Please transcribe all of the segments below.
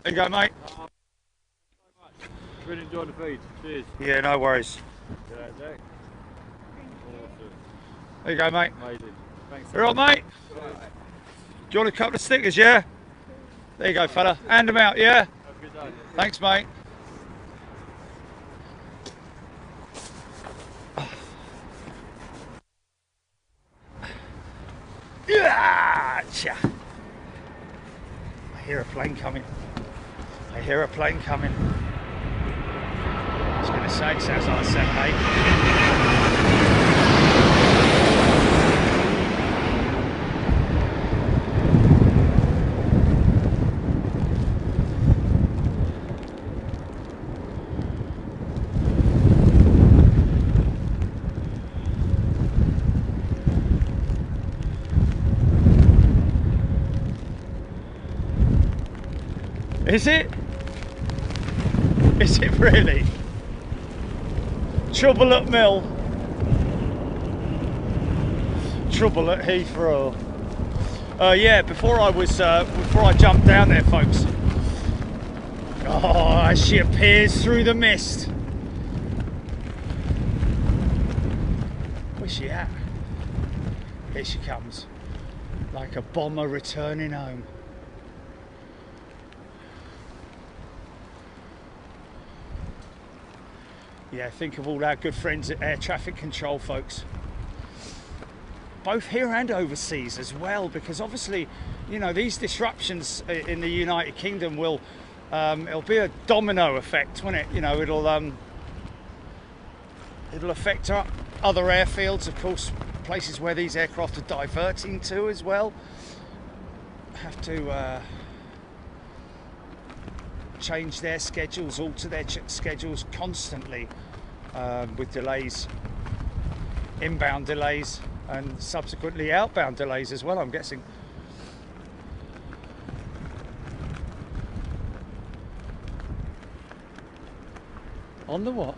There you go, mate. Really enjoyed the feed. Cheers. Yeah, no worries. Yeah, Jack. Awesome. There you go, mate. Amazing. Thanks. You're all right, mate? Do you want a couple of stickers, yeah? There you go, fella. Hand them out, yeah? Have a good day. Thanks, mate. Yeah! I hear a plane coming. I hear a plane coming. I was going to say, it sounds like a 7-8. Is it? Is it really? Trouble at Mill. Trouble at Heathrow. Yeah, before I jumped down there, folks. Oh, as she appears through the mist. Where's she at? Here she comes, like a bomber returning home. Yeah, think of all our good friends at air traffic control, folks. Both here and overseas as well, because obviously, you know, these disruptions in the United Kingdom will, it'll be a domino effect, won't it? You know, it'll affect other airfields, of course, places where these aircraft are diverting to as well. Have to change their schedules, alter their schedules constantly with delays, inbound delays and subsequently outbound delays as well, I'm guessing. On the what?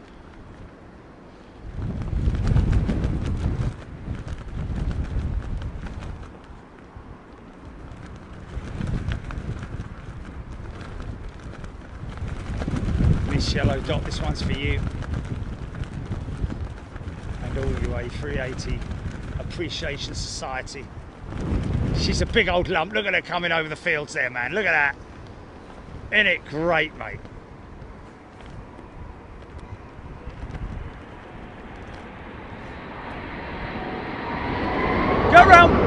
Yellow dot, this one's for you and all you A380 Appreciation Society. She's a big old lump. Look at her coming over the fields there, man. Look at that. Isn't it great, mate? Go round.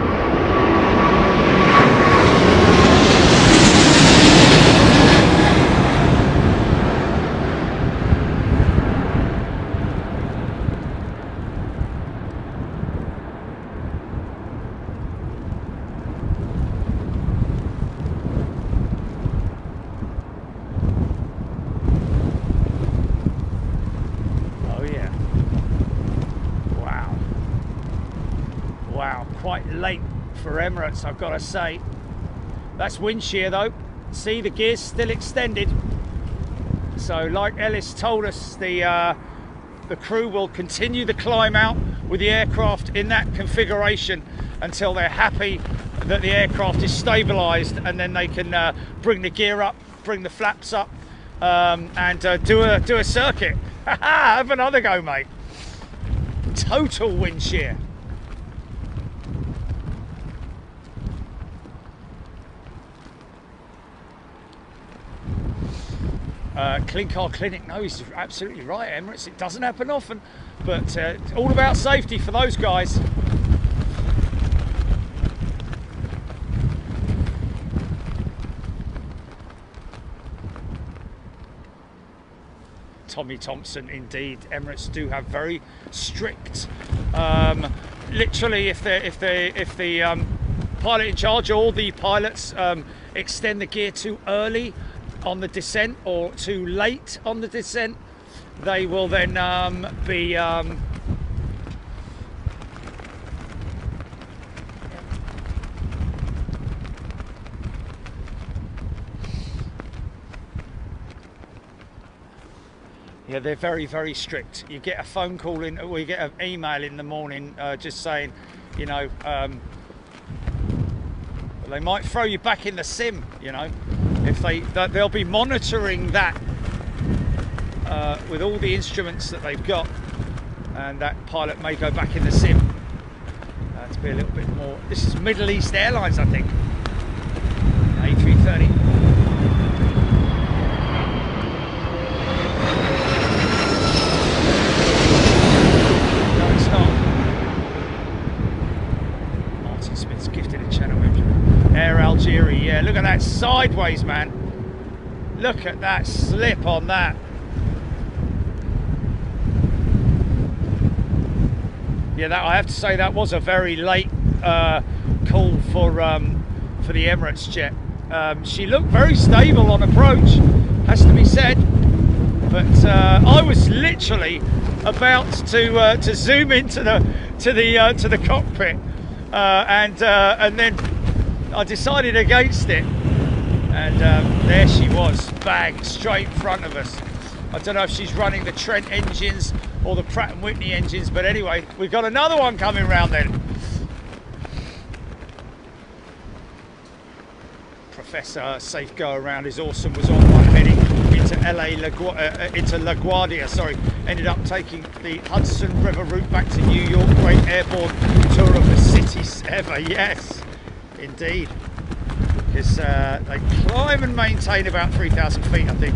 Quite late for Emirates, I've got to say. That's wind shear though. See, the gear's still extended. So like Ellis told us, the crew will continue the climb out with the aircraft in that configuration until they're happy that the aircraft is stabilised, and then they can bring the gear up, bring the flaps up, and do a circuit. Have another go, mate. Total wind shear. Clean Car Clinic, no, he's absolutely right, Emirates. It doesn't happen often, but it's all about safety for those guys. Tommy Thompson, indeed. Emirates do have very strict, literally, if the pilot in charge, all the pilots extend the gear too early on the descent or too late on the descent, they will then be yeah, they're very, very strict. You get a phone call in, or you get an email in the morning just saying, you know, they might throw you back in the sim, you know. if they'll be monitoring that with all the instruments that they've got, and that pilot may go back in the sim to be a little bit more. This is Middle East Airlines, I think. A330. No, it's not. Martin Smith's gifted a channel membership. Air Algeria, yeah, look at that sideways, man. Look at that slip on that. Yeah, that, I have to say, that was a very late call for the Emirates jet. She looked very stable on approach, has to be said. But I was literally about to zoom into the cockpit, and then I decided against it, and there she was, bang, straight in front of us. I don't know if she's running the Trent engines or the Pratt & Whitney engines, but anyway, we've got another one coming round then. Professor Safe Go Around is awesome, was on one heading into LaGuardia, sorry, ended up taking the Hudson River route back to New York, great airborne tour of the cities ever, yes, indeed. Because they climb and maintain about 3,000 feet, I think,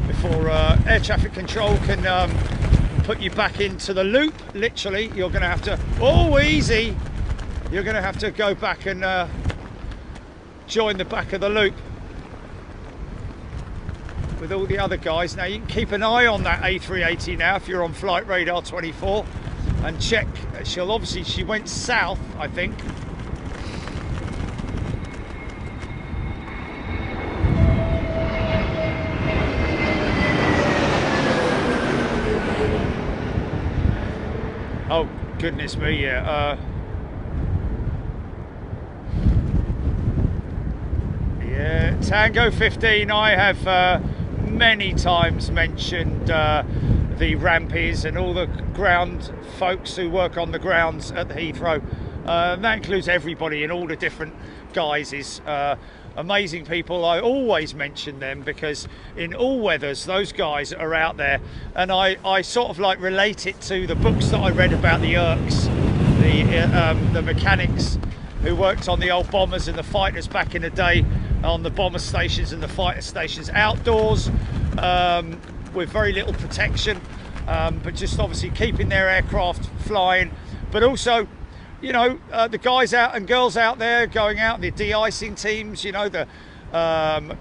before air traffic control can put you back into the loop. Literally, you're going to have to, oh, easy, you're going to have to go back and join the back of the loop with all the other guys. Now you can keep an eye on that A380 now if you're on Flight Radar 24 and check. She'll obviously, she went south, I think. Oh, goodness me, yeah. Yeah, Tango 15, I have many times mentioned the rampies and all the ground folks who work on the grounds at the Heathrow. That includes everybody in all the different guises. Amazing people. I always mention them because in all weathers those guys are out there, and I sort of like relate it to the books that I read about the Irks, the mechanics who worked on the old bombers and the fighters back in the day, on the bomber stations and the fighter stations, outdoors with very little protection, but just obviously keeping their aircraft flying, but also, you know, the guys out and girls out there going out, the de-icing teams, you know, the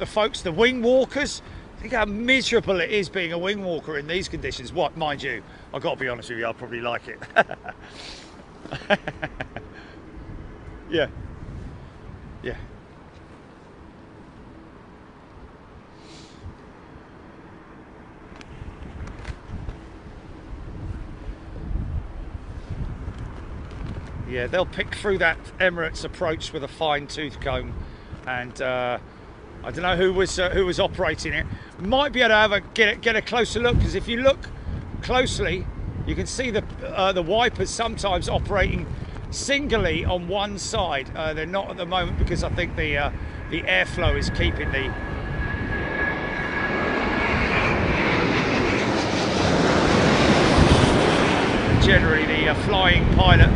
folks, the wing walkers. Think how miserable it is being a wing walker in these conditions. What, mind you, I've got to be honest with you, I'll probably like it. Yeah, yeah. Yeah, they'll pick through that Emirates approach with a fine-tooth comb, and I don't know who was operating it. Might be able to have get a closer look, because if you look closely, you can see the wipers sometimes operating singly on one side. They're not at the moment because I think the airflow is keeping the generally the flying pilot.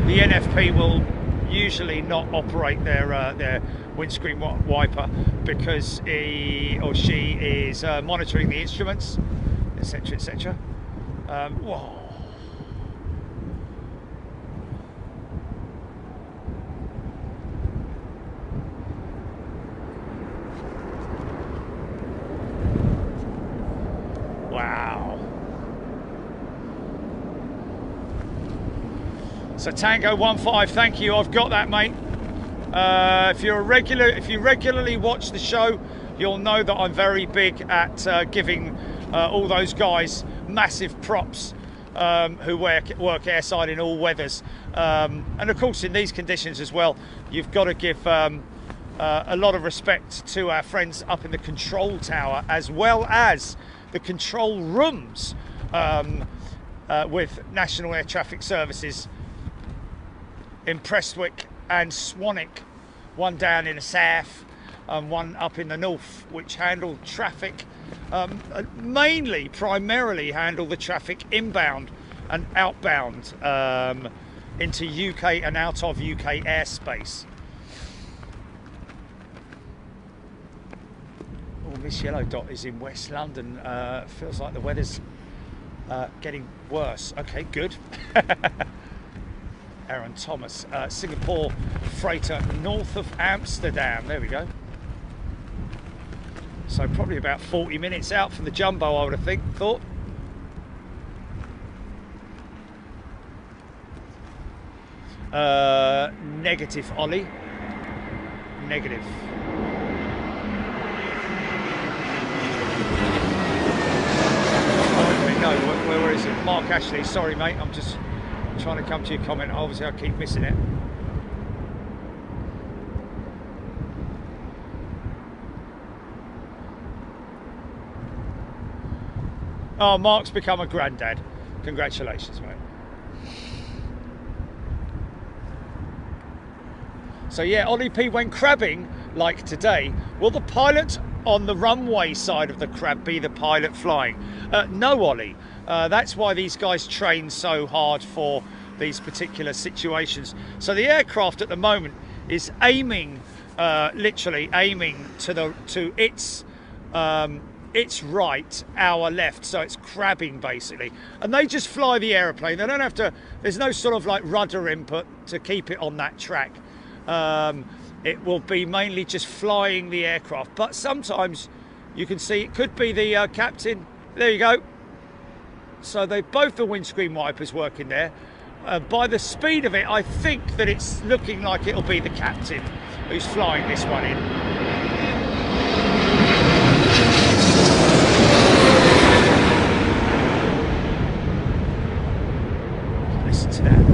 The NFP will usually not operate their windscreen wiper because he or she is monitoring the instruments, etc., etc. Whoa. Wow. So Tango 15, thank you. I've got that, mate. If you regularly watch the show, you'll know that I'm very big at giving all those guys massive props who work airside in all weathers, and of course in these conditions as well. You've got to give a lot of respect to our friends up in the control tower, as well as the control rooms with National Air Traffic Services in Prestwick and Swanwick, one down in the south, and one up in the north, which handle traffic, primarily handle the traffic inbound and outbound into UK and out of UK airspace. Oh, this yellow dot is in West London. Feels like the weather's getting worse. Okay, good. Aaron Thomas, Singapore freighter north of Amsterdam. There we go. So probably about 40 minutes out from the jumbo, I would have thought. Negative, Ollie. Negative. No, where is it? Mark Ashley, sorry mate, I'm just trying to come to your comment. Obviously I keep missing it. Oh, Mark's become a granddad. Congratulations, mate. So yeah, Ollie P, when crabbing, like today, will the pilot on the runway side of the crab be the pilot flying? No, Ollie. That's why these guys train so hard for these particular situations. So the aircraft at the moment is aiming, literally aiming to its right, our left. So it's crabbing basically, and they just fly the aeroplane. They don't have to. There's no sort of like rudder input to keep it on that track. It will be mainly just flying the aircraft, but sometimes you can see it could be the captain. There you go. So they both the windscreen wipers working there. By the speed of it, I think that it's looking like it'll be the captain who's flying this one in. Listen to that.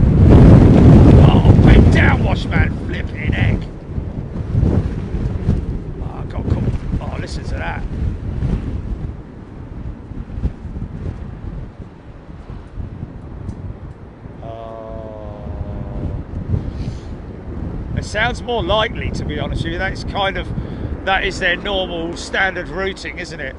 Oh, big downwash, man. Flipping heck. Oh, got caught. Oh, listen to that. It sounds more likely, to be honest with you. That is their normal standard routing, isn't it?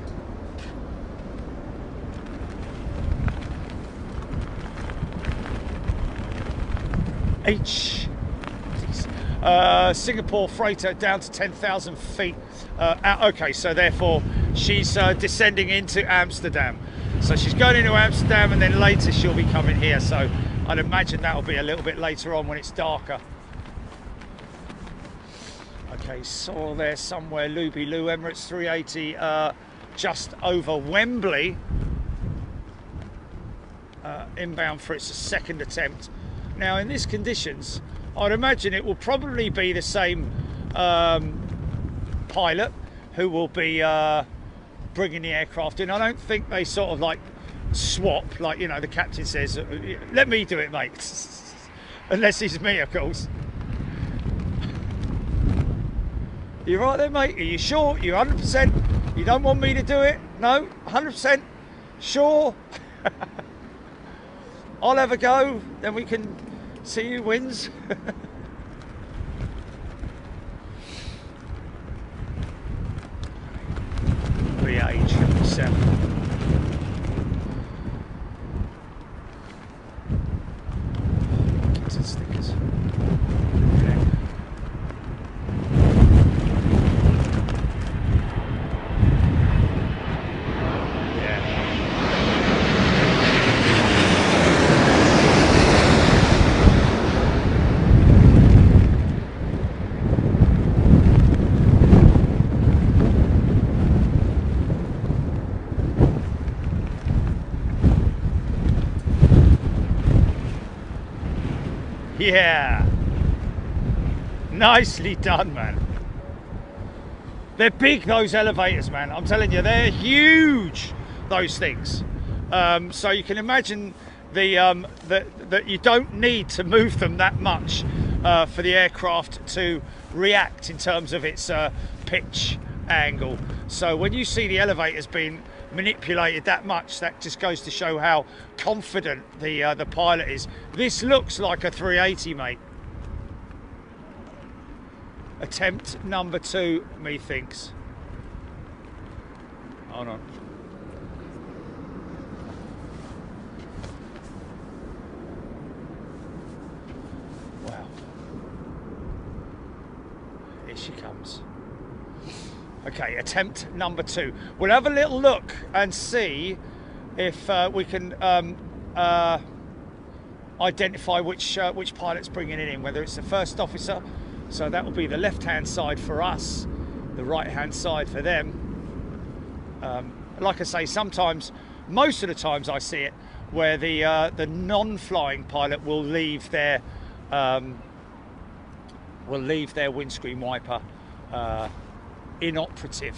Singapore freighter down to 10,000 feet. Okay, so therefore she's descending into Amsterdam. So she's going into Amsterdam, and then later she'll be coming here. So I'd imagine that'll be a little bit later on when it's darker. Okay, saw there somewhere, Luby Lou, Emirates 380, just over Wembley. Inbound for its second attempt. Now, in these conditions, I'd imagine it will probably be the same pilot who will be bringing the aircraft in. I don't think they sort of like swap, like, you know, the captain says, let me do it, mate. Unless it's me, of course. You right there, mate? Are you sure? You 100%? You don't want me to do it? No? 100%? Sure? I'll have a go, then we can see who wins. BA777. Kids and stickers. Yeah, nicely done, man. They're big, those elevators, man. I'm telling you, they're huge, those things. So you can imagine that you don't need to move them that much for the aircraft to react in terms of its pitch angle. So when you see the elevators being manipulated that much, that just goes to show how confident the pilot is. This looks like a 380, mate. Attempt number 2, methinks. Hold on. Wow. Here she comes. Okay, attempt number 2. We'll have a little look and see if we can identify which pilot's bringing it in, whether it's the first officer, so that will be the left-hand side for us, the right-hand side for them. Like I say, sometimes, most of the times I see it, where the non-flying pilot will leave their windscreen wiper inoperative.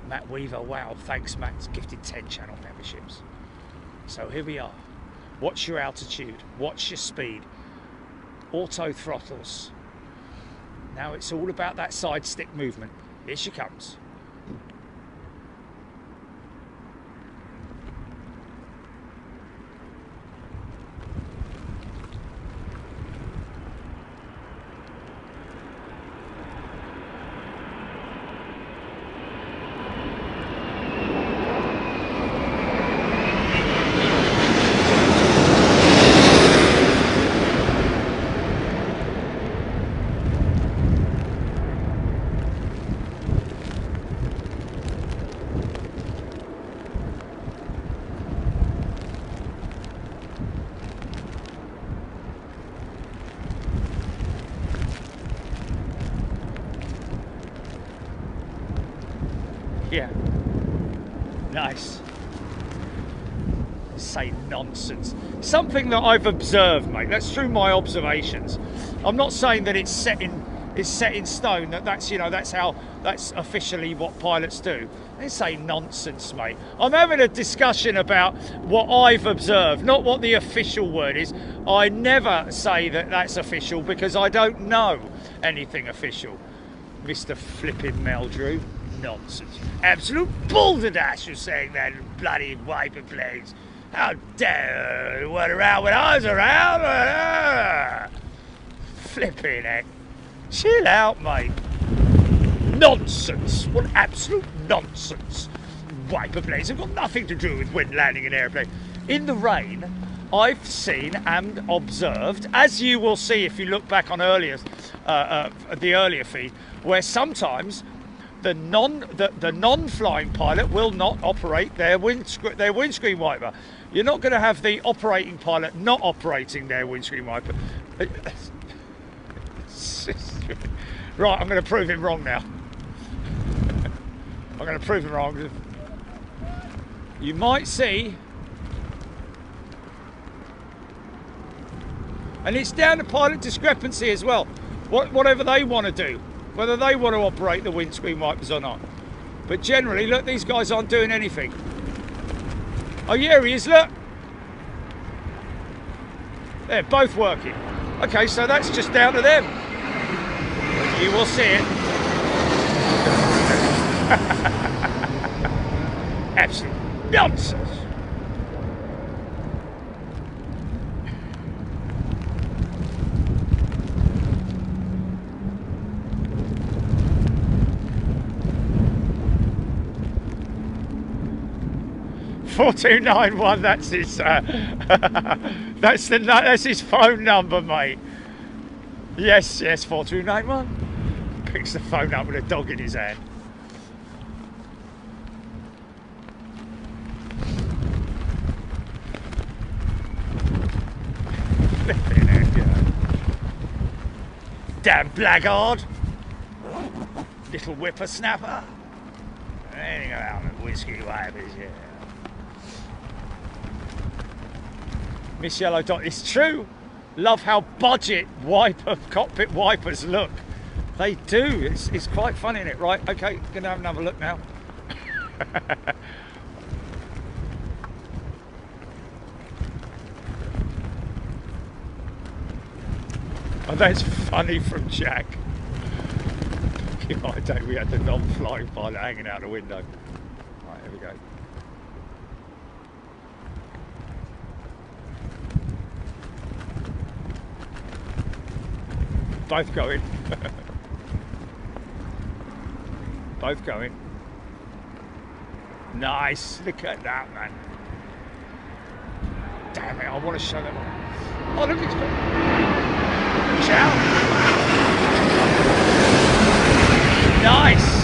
Matt Weaver, wow, thanks Matt, it's gifted 10 channel memberships. So here we are. Watch your altitude, watch your speed, auto throttles. Now it's all about that side stick movement. Here she comes. Yeah. Nice. Say nonsense. Something that I've observed, mate. That's through my observations. I'm not saying that it's set in stone, that's officially what pilots do. They say nonsense, mate. I'm having a discussion about what I've observed, not what the official word is. I never say that that's official because I don't know anything official. Mr. Flippin' Meldrew. Nonsense. Absolute balderdash you're saying that, bloody wiper blades. How dare you weren't around when I was around? Flipping heck. Chill out, mate. Nonsense. What absolute nonsense. Wiper blades have got nothing to do with wind landing an airplane. In the rain, I've seen and observed, as you will see if you look back on the earlier feed, where sometimes the non-flying pilot will not operate their windscreen wiper. You're not going to have the operating pilot not operating their windscreen wiper. Right, I'm going to prove him wrong now. I'm going to prove him wrong. You might see, and it's down to pilot discrepancy as well. Whatever they want to do, whether they want to operate the windscreen wipers or not. But generally, look, these guys aren't doing anything. Oh yeah, he is, look. They're both working. Okay, so that's just down to them. You will see it. Absolute nonsense. $4291. That's his. That's his phone number, mate. Yes, 4291. Picks the phone up with a dog in his hand. Flipping heck, yeah. Damn blackguard. Little whippersnapper. Anything about the whiskey wipers, yeah. Miss Yellow Dot, it's true. Love how budget cockpit wipers look. They do. It's quite fun, isn't it? Right, okay, gonna have another look now. Oh, that's funny from Jack. I don't, we had the non-flying pilot hanging out the window. Right, here we go. both going. Both going. Nice. Look at that, man. Damn it, I want to show them. Oh, look, it's Watch out. Nice.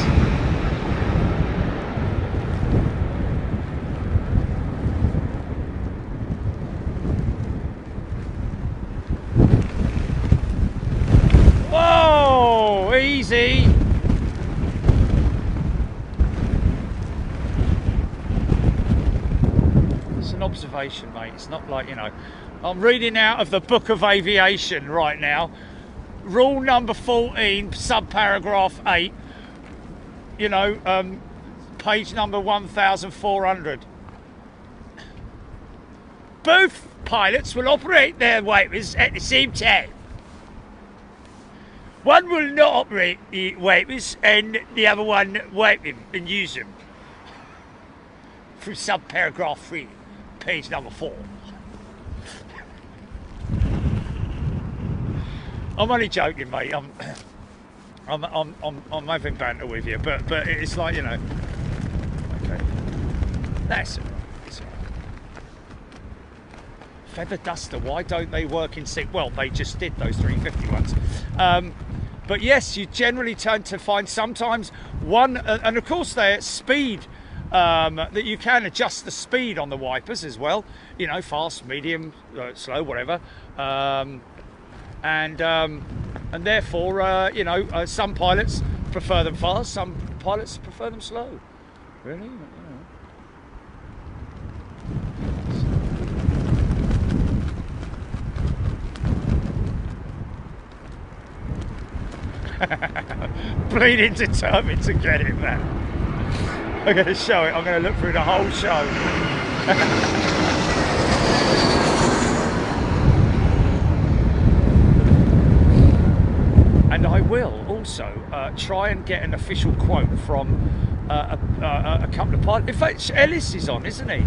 Whoa, easy. It's an observation, mate. It's not like, you know, I'm reading out of the Book of Aviation right now. Rule number 14, subparagraph 8, you know, page number 1400. Both pilots will operate their wipers at the same time. One will not operate the wipers and the other one wipe them and use them. Through subparagraph 3, page number 4. I'm only joking, mate. I'm having banter with you, but it's like, you know. Okay, that's all right. It's all right. Feather duster. Why don't they work in sync? Well, they just did those 350 ones. But yes, you generally tend to find sometimes one, and of course they're speed. That you can adjust the speed on the wipers as well. You know, fast, medium, slow, whatever. And therefore, you know, some pilots prefer them fast, some pilots prefer them slow. Really? You know. Bleeding determined to get it, man. I'm going to show it. I'm going to look through the whole show. And I will also try and get an official quote from a couple of pilots. In fact, Ellis is on, isn't he?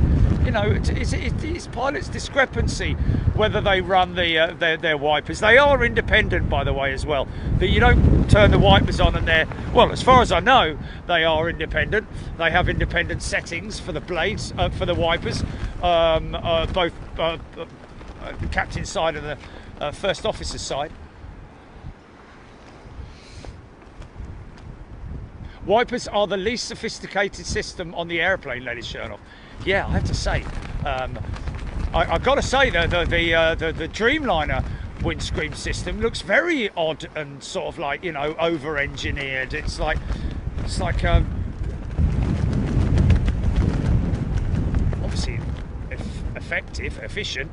You know, it's pilots' discrepancy whether they run their wipers. They are independent, by the way, as well. That you don't turn the wipers on and they're, well, as far as I know, they are independent. They have independent settings for the blades, for the wipers, both the captain's side and the first officer's side. Wipers are the least sophisticated system on the airplane, ladies Chernoff. Yeah, I have to say, I've got to say that the Dreamliner windscreen system looks very odd and sort of like, you know, over-engineered. It's like obviously effective, efficient.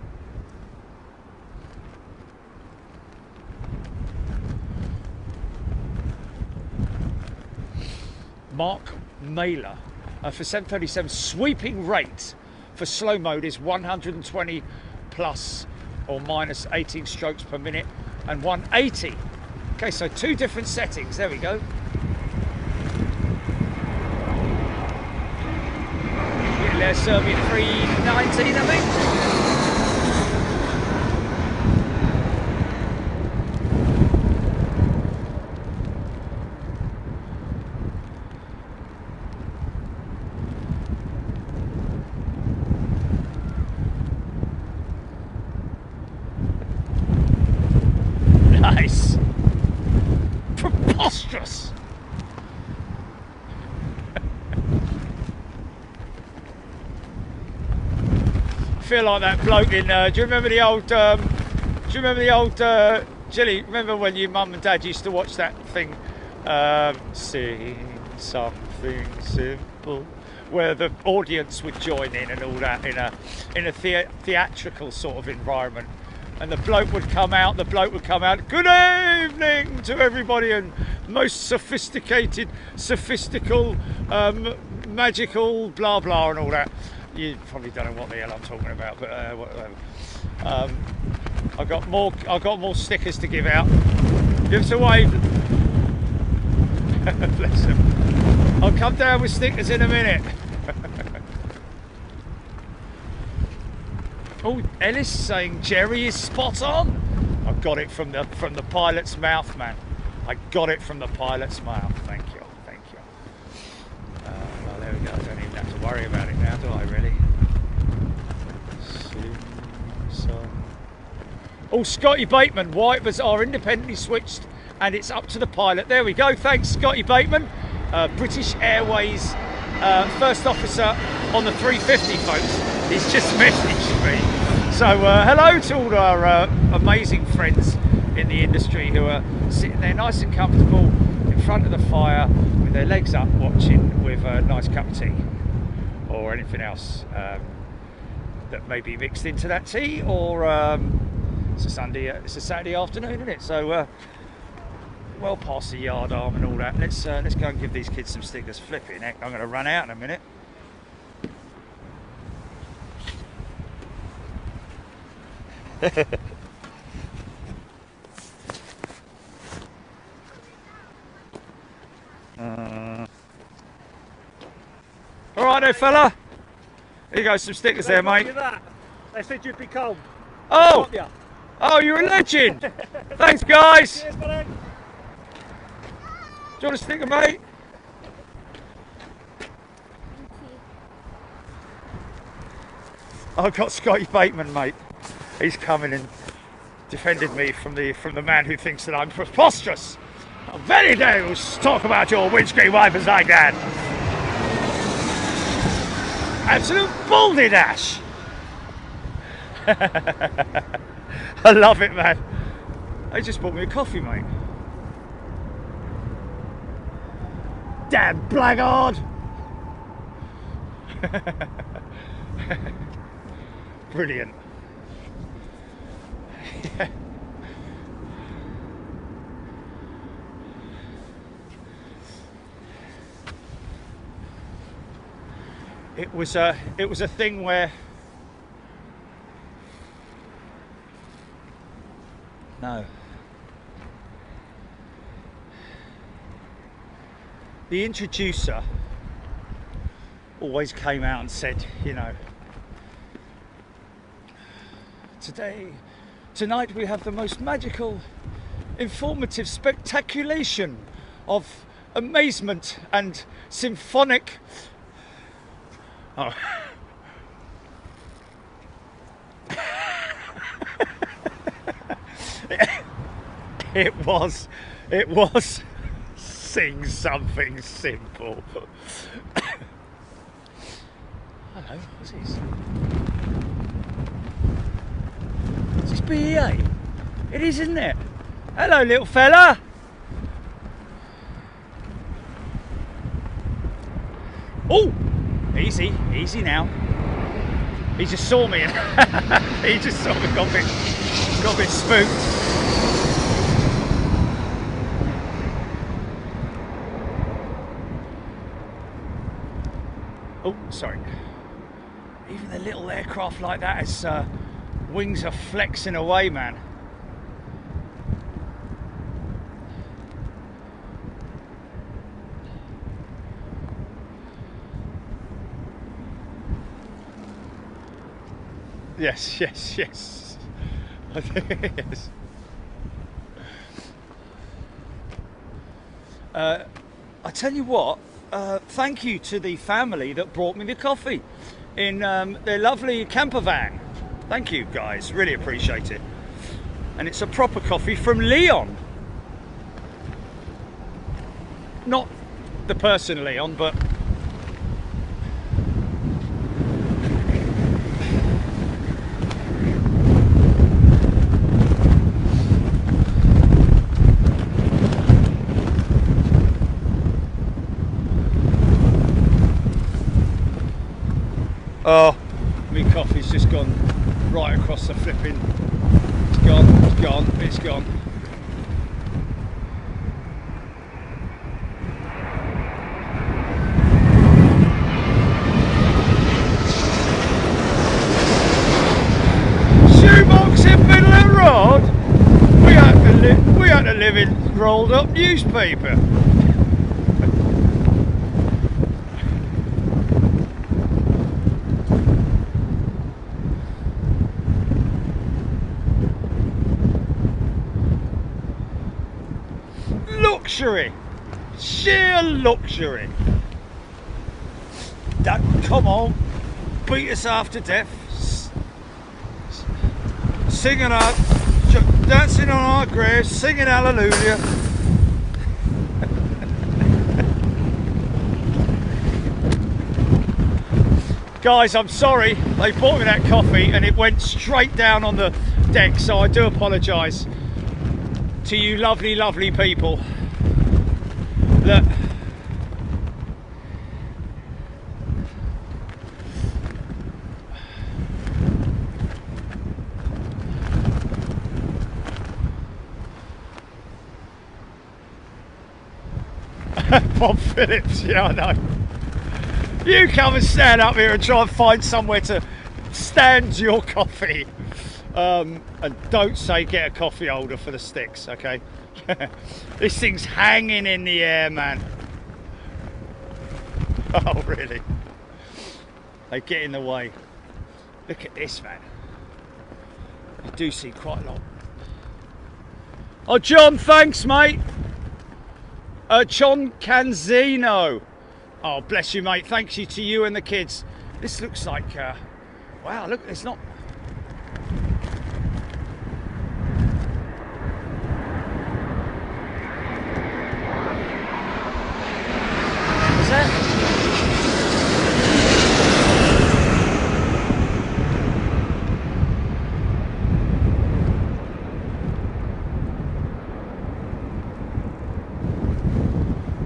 Mark Mailer for 737 sweeping rate for slow mode is 120 plus or minus 18 strokes per minute and 180. Okay, so two different settings. There we go. Serbia 319, I think. Nice. Preposterous. Feel like that bloke in. Do you remember the old? Jilly? Remember when your mum and dad used to watch that thing? Sing something simple, where the audience would join in and all that in a theatrical sort of environment. And the bloke would come out, good evening to everybody, and most sophisticated, sophistical, magical, blah, blah, and all that. You probably don't know what the hell I'm talking about, but whatever. I've got more stickers to give out. Give us a wave. Bless them. I'll come down with stickers in a minute. Oh, Ellis saying Jerry is spot on. I got it from the pilot's mouth, man. I got it from the pilot's mouth. Thank you, thank you. Well, there we go. I don't even have to worry about it now, do I? Really? Oh, Scotty Bateman, wipers are independently switched and it's up to the pilot. There we go. Thanks, Scotty Bateman. British Airways first officer on the 350, folks. He's just messaged me. So hello to all our amazing friends in the industry who are sitting there nice and comfortable in front of the fire with their legs up, watching with a nice cup of tea or anything else that may be mixed into that tea, or it's a Saturday afternoon, isn't it? So well past the yard arm and all that. Let's go and give these kids some stickers. Flipping heck, I'm going to run out in a minute. All right, there, fella. Here you go, some stickers there, mate. They said you'd be cold. Oh, oh, you're a legend. Thanks, guys. Cheers, buddy. Do you want a sticker, mate? I've got Scotty Bateman, mate. He's coming and defended me from the man who thinks that I'm preposterous. How very dare you talk about your windscreen wipers like that? Absolute baldy-dash. I love it, man. They just bought me a coffee, mate. Damn blackguard. Brilliant. It was a thing where the introducer always came out and said, you know, tonight we have the most magical, informative spectaculation of amazement and symphonic. Oh. It was sing something simple. Hello, what's this? Is this BEA? It is, isn't it? Hello, little fella. Oh, easy now. He just saw me and he just saw me, got a bit spooked. Oh, sorry. Even a little aircraft like that, its wings are flexing away, man. Yes. I think it is. I tell you what, thank you to the family that brought me the coffee in their lovely camper van. Thank you, guys, really appreciate it. And it's a proper coffee from Leon. Not the person Leon, but oh, my coffee's just gone right across the flipping. It's gone. Shoebox in middle of the road? We had to live in rolled up newspaper. luxury. Sheer luxury. That, come on, beat us half to death. Singing out, dancing on our graves, singing hallelujah. Guys, I'm sorry, they bought me that coffee and it went straight down on the deck, so I do apologise to you lovely, lovely people. Look. Bob Phillips, yeah, I know. You come and stand up here and try and find somewhere to stand your coffee. And don't say get a coffee holder for the sticks, okay? This thing's hanging in the air, man. Oh, really? They get in the way. Look at this, man. You do see quite a lot. Oh, John, thanks, mate. John Canzino. Oh, bless you, mate. Thanks you to you and the kids. This looks like, wow, look, it's not. Is that?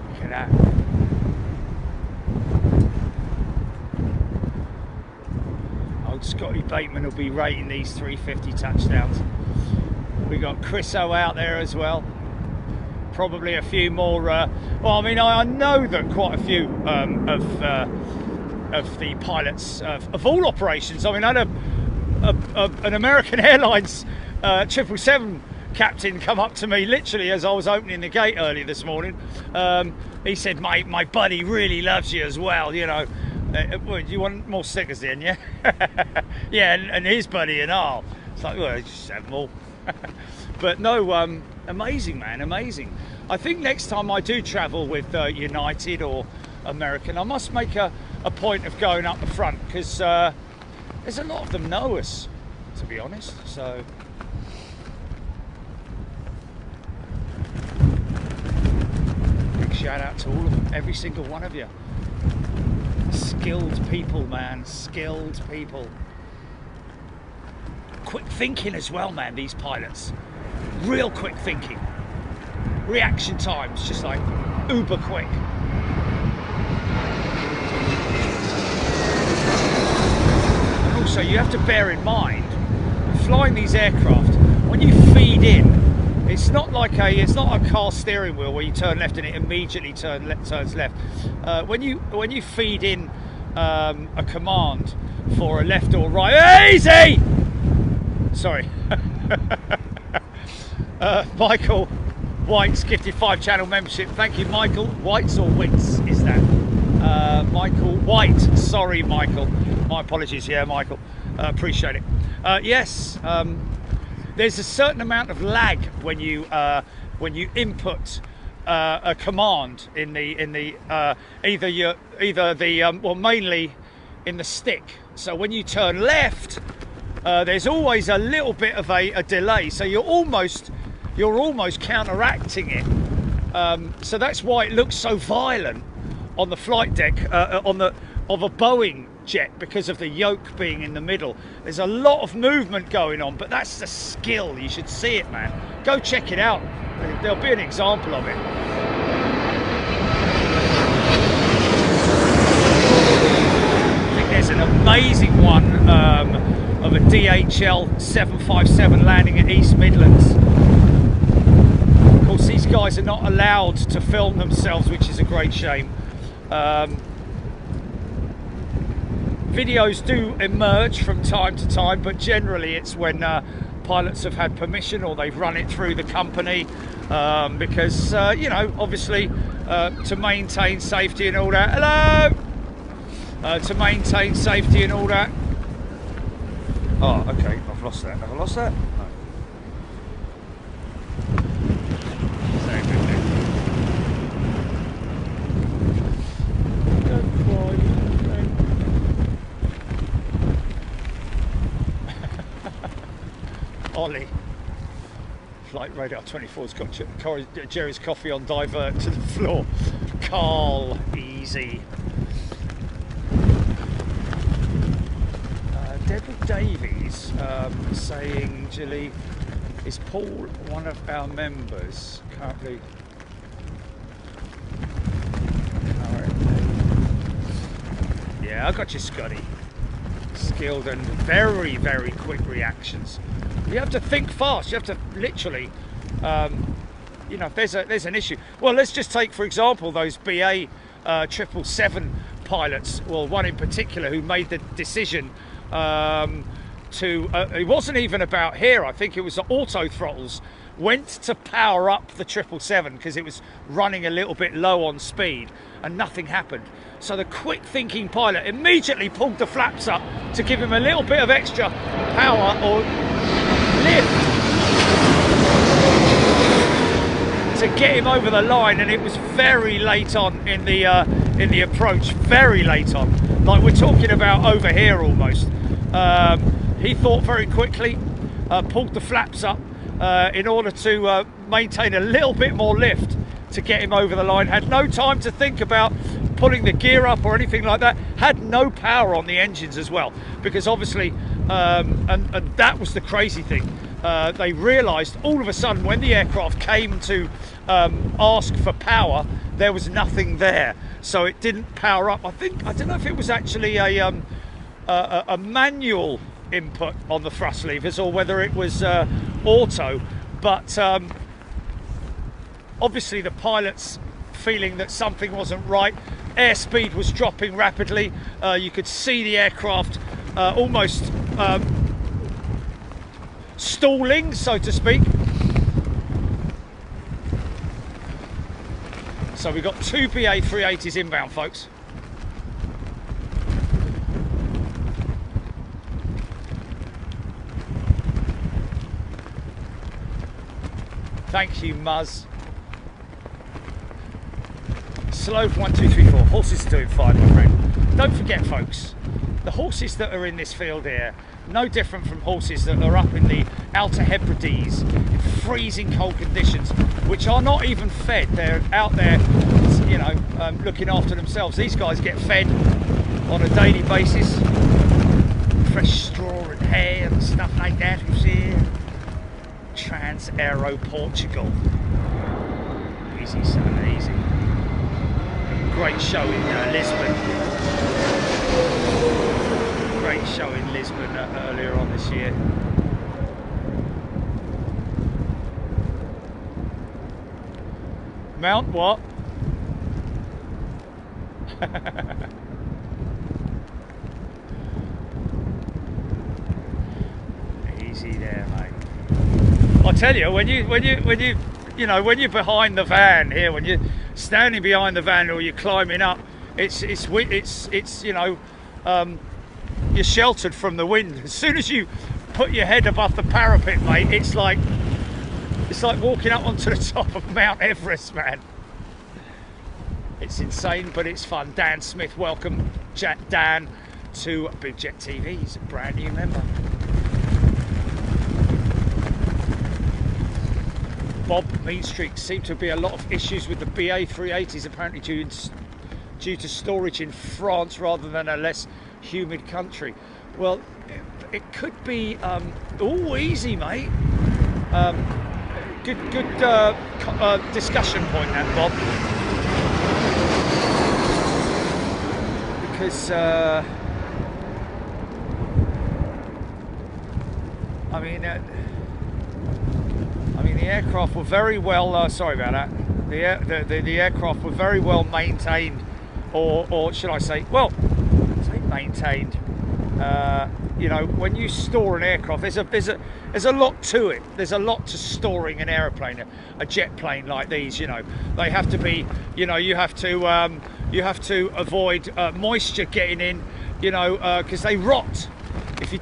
Look at that. Scotty Bateman will be rating these 350 touchdowns. We got Chriso out there as well. Probably a few more. Well, I mean, I know that quite a few of the pilots of all operations. I mean, I had an American Airlines 777 captain come up to me literally as I was opening the gate earlier this morning. He said, "Mate, my buddy really loves you as well. You know." Well, you want more stickers then, yeah? Yeah, and his buddy and all. It's like, well, just have them all. But no, amazing, man, amazing. I think next time I do travel with United or American, I must make a point of going up the front, because there's a lot of them know us, to be honest. So big shout out to all of them, every single one of you. Skilled people, man, skilled people. Quick thinking as well, man, these pilots. Real quick thinking. Reaction times, just like uber quick. And also, you have to bear in mind, flying these aircraft, when you feed in, it's not like a car steering wheel where you turn left and it immediately turns left. When you feed in a command for a left or right, easy. Sorry, Michael White's gifted 5-channel membership. Thank you, Michael. Whites or Wits is that? Michael White. Sorry, Michael. My apologies. Yeah, Michael. Appreciate it. Yes. There's a certain amount of lag when you input a command in the well, mainly in the stick. So when you turn left, there's always a little bit of a delay. So you're almost counteracting it. So that's why it looks so violent on the flight deck of a Boeing jet, because of the yoke being in the middle. There's a lot of movement going on, but that's the skill. You should see it, man. Go check it out. There'll be an example of it. I think there's an amazing one of a DHL 757 landing at East Midlands. Of course, these guys are not allowed to film themselves, which is a great shame. Videos do emerge from time to time, but generally it's when pilots have had permission or they've run it through the company, because you know, obviously to maintain safety and all that. Hello. To maintain safety and all that. Oh, okay, I've lost that. Have I lost that? No. Holly. Flight Radar 24's got Jerry's coffee on divert to the floor. Carl, easy. Deborah Davies saying, Gilly, is Paul one of our members currently? Yeah, I got you, Scotty. Skilled and very, very quick reactions. You have to think fast. You have to literally, you know, if there's an issue. Well, let's just take, for example, those BA 777 pilots. Well, one in particular who made the decision it wasn't even about here. I think it was the auto throttles. Went to power up the 777 because it was running a little bit low on speed, and nothing happened. So the quick thinking pilot immediately pulled the flaps up to give him a little bit of extra power or lift to get him over the line, and it was very late on in the approach, very late on, like we're talking about over here almost. He thought very quickly, pulled the flaps up in order to maintain a little bit more lift to get him over the line. Had no time to think about pulling the gear up or anything like that. Had no power on the engines as well, because obviously, and that was the crazy thing. They realised all of a sudden when the aircraft came to ask for power, there was nothing there, so it didn't power up. I don't know if it was actually a manual input on the thrust levers or whether it was auto, but obviously the pilots feeling that something wasn't right. Airspeed was dropping rapidly. You could see the aircraft almost stalling, so to speak. So we've got two BA 380s inbound, folks. Thank you, Muzz. Slope 1, 2, 3, 4. Horses are doing fine, my friend. Don't forget, folks, the horses that are in this field here, no different from horses that are up in the Outer Hebrides in freezing cold conditions, which are not even fed. They're out there, you know, looking after themselves. These guys get fed on a daily basis. Fresh straw and hay and stuff like that, you see. Trans Aero Portugal. Easy, son, easy. Great show in Lisbon. Great show in Lisbon earlier on this year. Mount what? Easy there, mate. I tell you, when you're behind the van here, when you're standing behind the van or you're climbing up, it's you know, you're sheltered from the wind. As soon as you put your head above the parapet, mate, it's like walking up onto the top of Mount Everest, man. It's insane, but it's fun. Dan Smith, welcome, Dan, to Big Jet TV. He's a brand new member. Bob Meanstreak, seem to be a lot of issues with the BA 380s, apparently due to storage in France rather than a less humid country. Well, it could be. Oh, easy, mate. Good discussion point, that, Bob. Because I mean, the aircraft were very well. Sorry about that. The aircraft were very well maintained, or should I say, well, say maintained. You know, when you store an aircraft, there's a lot to it. There's a lot to storing an aeroplane, a jet plane like these. You know, they have to be. You know, you have to avoid moisture getting in. You know, because they rot. If you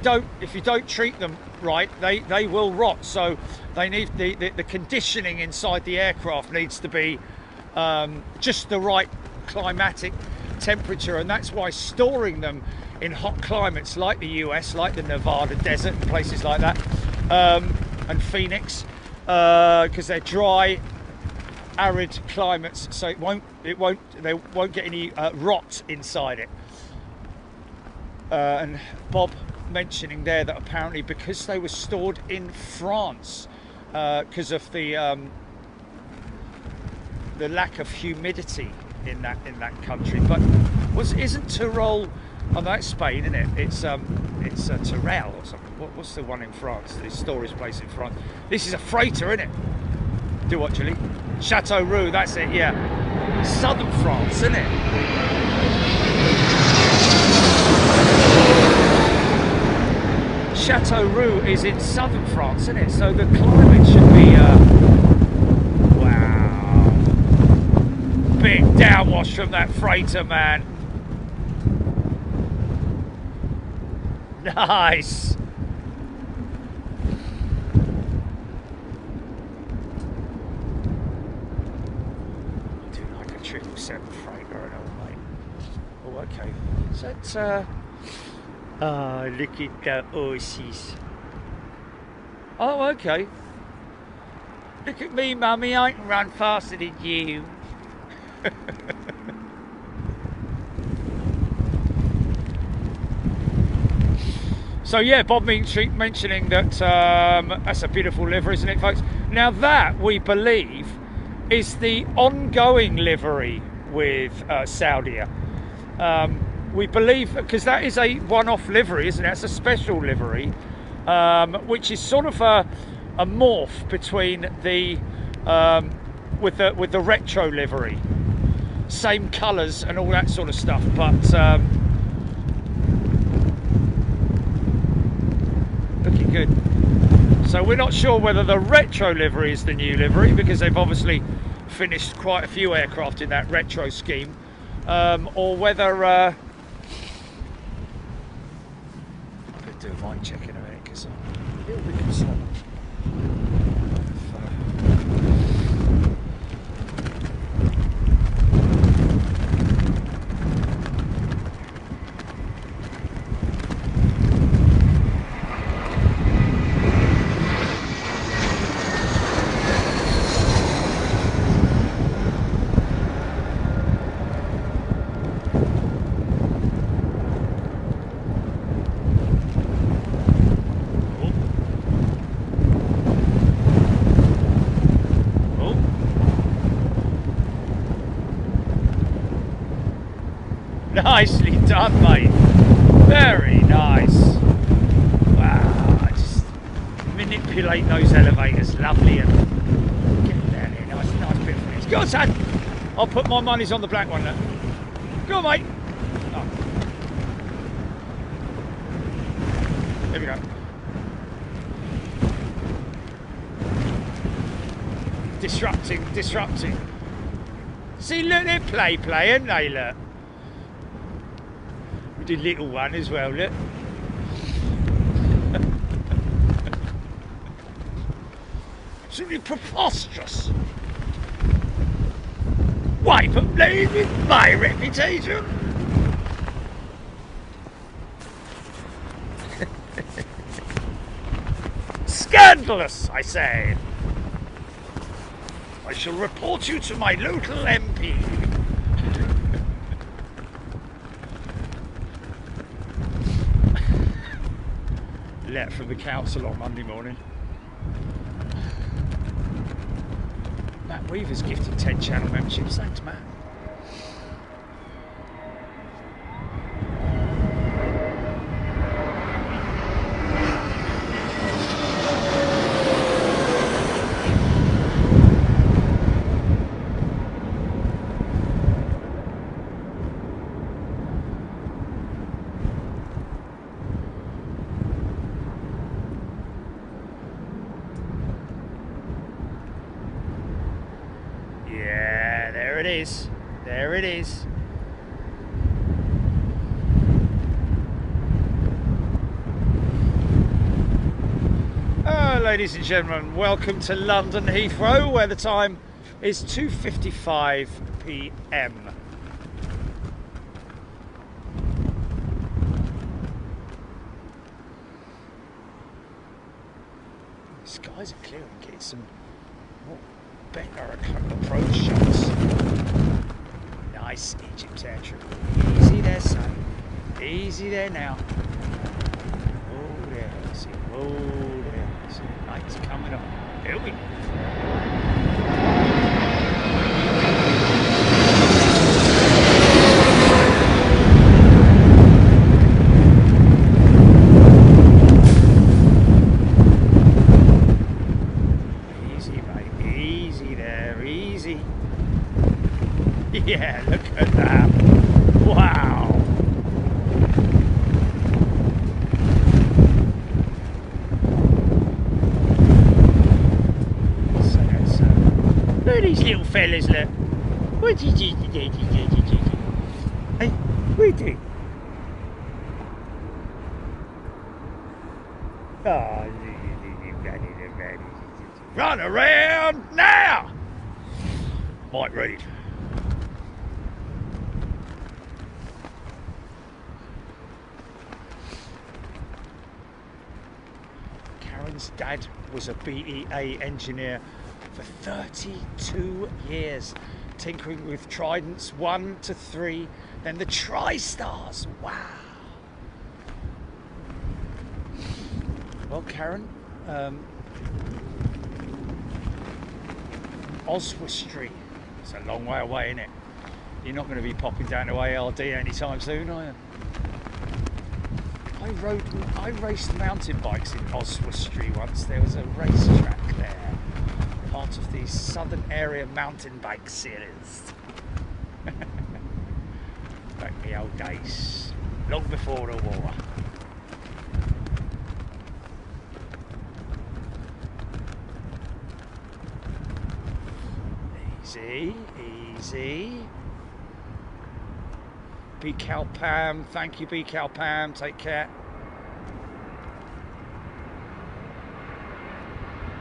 don't treat them right, they will rot. So they need the conditioning inside the aircraft needs to be just the right climatic temperature, and that's why storing them in hot climates like the US, like the Nevada desert and places like that, and Phoenix, because they're dry, arid climates, so they won't get any rot inside it. And Bob mentioning there that apparently because they were stored in France, because of the lack of humidity in that country. But isn't Tyrol? Oh, that's Spain, isn't it? It's Tyrol or something. What's the one in France? The storage place in France. This is a freighter, isn't it? Do what, Julie? Chateauroux, that's it. Yeah, southern France, isn't it? Chateauroux is in southern France, isn't it? So the climate should be wow, big downwash from that freighter, man. Nice. Do like a 777 freighter and all, mate. Oh, okay. So it's oh, look at the horses. Oh, okay. Look at me, mummy. I can run faster than you. So yeah, Bob mentioning that that's a beautiful livery, isn't it, folks? Now that, we believe, is the ongoing livery with Saudia. We believe, because that is a one-off livery, isn't it? It's a special livery, which is sort of a morph between the with the retro livery, same colours and all that sort of stuff, but looking good. So we're not sure whether the retro livery is the new livery, because they've obviously finished quite a few aircraft in that retro scheme, or whether I'll do a mic check in a minute because I'm a little bit concerned. Nicely done, mate. Very nice. Wow, just manipulate those elevators, lovely, and get down here. Nice bit of finish. Go on, son. I'll put my monies on the black one now. Go on, mate. Oh. There we go. Disrupting. See, look, they're playing, they look. We did little one as well, look. Absolutely preposterous. Why, but playing with my reputation? Scandalous, I say. I shall report you to my local MP. Letter from the council on Monday morning. Matt Weaver's gifted 10 channel memberships. Thanks, Matt. There it is. Ladies and gentlemen, welcome to London Heathrow, where the time is 2:55 p.m. It's skies are clear and get some more better approach shots. Nice Egypt air trip. Easy there, son. Easy there now. Oh, there. See. Oh, there. See. Light's coming up. Here we go. Yeah, look at that. Wow. So, look at these little fellas, look. What did you do? Hey, what are you doing? Oh, run around now! Mike Reed. Karen's dad was a BEA engineer for 32 years, tinkering with Tridents 1 to 3, then the TriStars. Wow. Well, Karen, Oswestry. It's a long way away, isn't it? You're not going to be popping down to ARD anytime soon, are you? I raced mountain bikes in Oswestry once. There was a racetrack there, part of the Southern Area Mountain Bike Series. Back in the old days, long before the war. Easy, easy. BCal Pam, thank you BCal Pam, take care.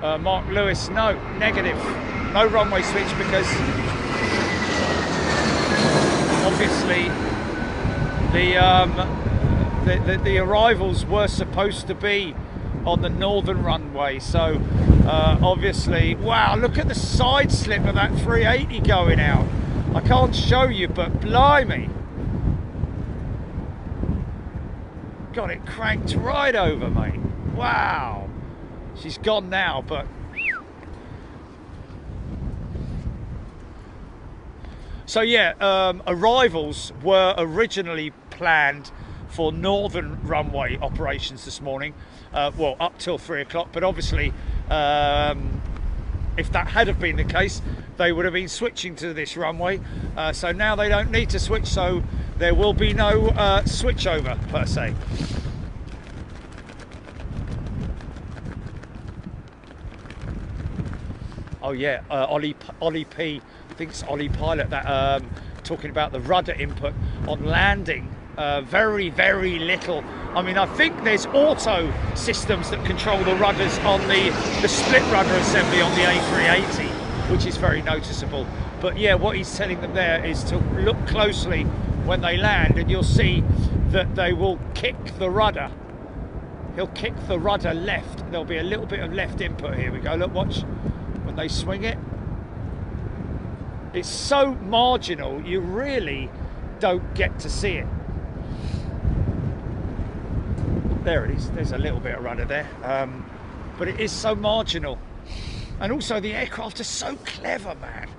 Mark Lewis, no, negative. No runway switch because obviously the arrivals were supposed to be on the northern runway, so obviously, wow, look at the side slip of that 380 going out. I can't show you, but blimey. Got it cranked right over, mate. Wow. She's gone now, but so yeah, arrivals were originally planned for northern runway operations this morning, well, up till 3 o'clock, but obviously if that had have been the case, they would have been switching to this runway, so now they don't need to switch, so there will be no switchover per se. Oh yeah, Ollie P, I think it's Ollie Pilot, that talking about the rudder input on landing. Very, very little. I mean, I think there's auto systems that control the rudders on the split rudder assembly on the A380, which is very noticeable. But yeah, what he's telling them there is to look closely when they land, and you'll see that they will kick the rudder. He'll kick the rudder left. There'll be a little bit of left input. Here we go, look, watch. When they swing it, it's so marginal you really don't get to see it. There it is, there's a little bit of rudder there, but it is so marginal. And also the aircraft are so clever, man.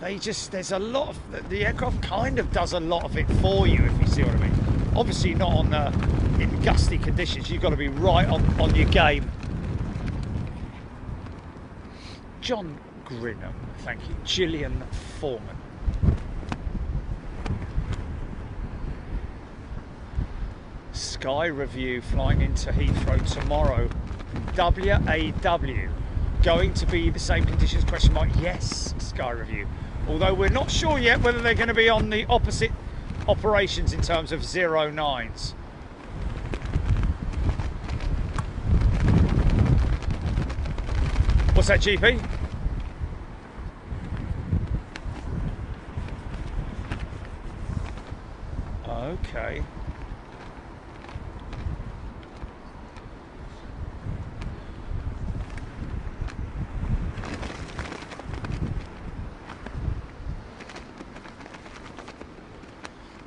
There's a lot of, the aircraft kind of does a lot of it for you, if you see what I mean. Obviously not on in gusty conditions, you've got to be right on your game. John Grinham, thank you. Gillian Foreman. Sky Review flying into Heathrow tomorrow. WAW. Going to be the same conditions, question mark? Yes, Sky Review. Although we're not sure yet whether they're going to be on the opposite operations in terms of 09s. What's that, GP? Okay.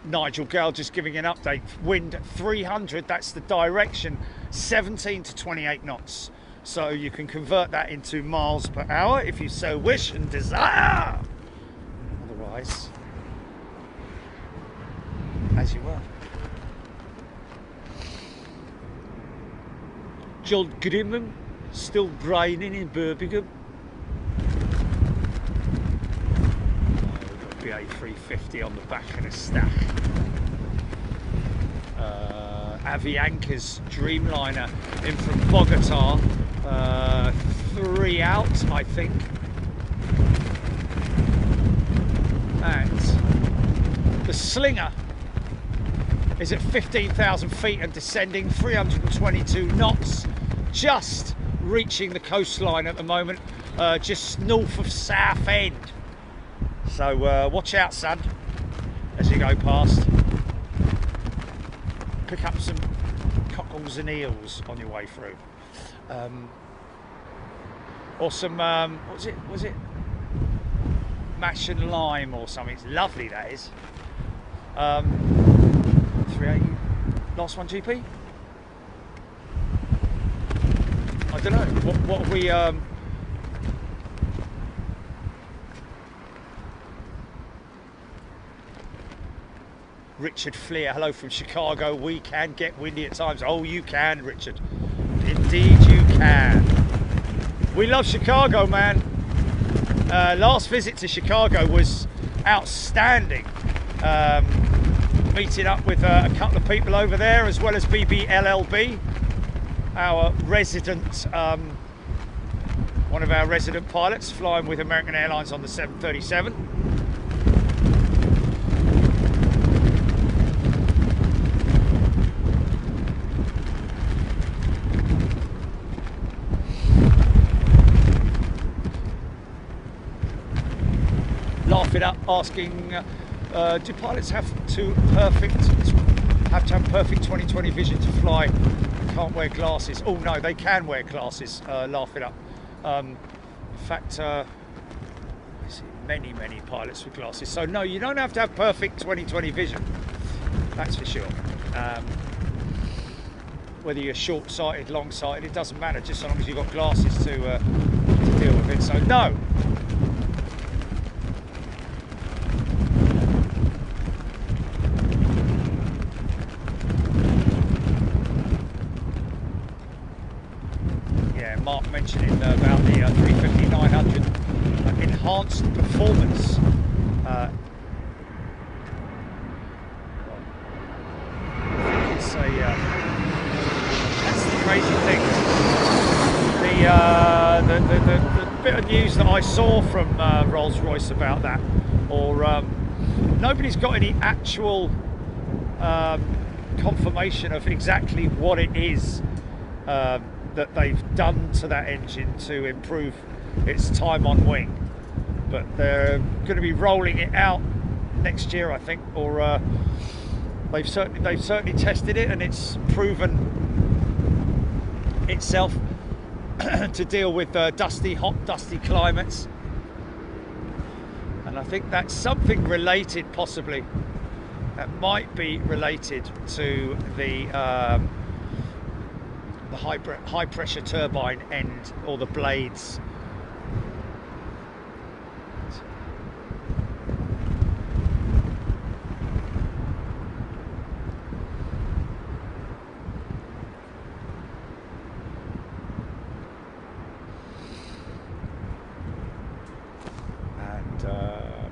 Nigel Gale just giving an update. Wind 300, that's the direction, 17 to 28 knots. So you can convert that into miles per hour if you so wish and desire. Otherwise, as you were. John Grimham still braining in Birmingham. We've got BA350 on the back of the stack. Avianca's Dreamliner in from Bogota. 3 out, I think. And the Slinger is at 15,000 feet and descending 322 knots, just reaching the coastline at the moment, just north of Southend. So watch out, son, as you go past. Pick up some cockles and eels on your way through. Or some, was it mash and lime or something? It's lovely, that is. 380, last one, GP? I don't know, what have we, Richard Fleer, hello from Chicago. We can get windy at times. Oh, you can, Richard. Indeed you can. We love Chicago, man. Last visit to Chicago was outstanding. Meeting up with a couple of people over there, as well as BBLLB, our resident, one of our resident pilots flying with American Airlines on the 737. Laughing up, asking, do pilots have to have perfect 20/20 vision to fly? Can't wear glasses. Oh no, they can wear glasses. Laugh it up. In fact, I see many pilots with glasses. So no, you don't have to have perfect 20/20 vision. That's for sure. Whether you're short-sighted, long-sighted, it doesn't matter. Just so long as you've got glasses to deal with it. So no. Mark mentioning about the 350-900 enhanced performance. It's a that's the crazy thing. The bit of news that I saw from Rolls-Royce about that, or nobody's got any actual confirmation of exactly what it is that they've done to that engine to improve its time on wing, but they're going to be rolling it out next year, I think, or they've certainly tested it, and it's proven itself to deal with hot, dusty climates. And I think that's something related, possibly, that might be related to the high pressure turbine end, or the blades. And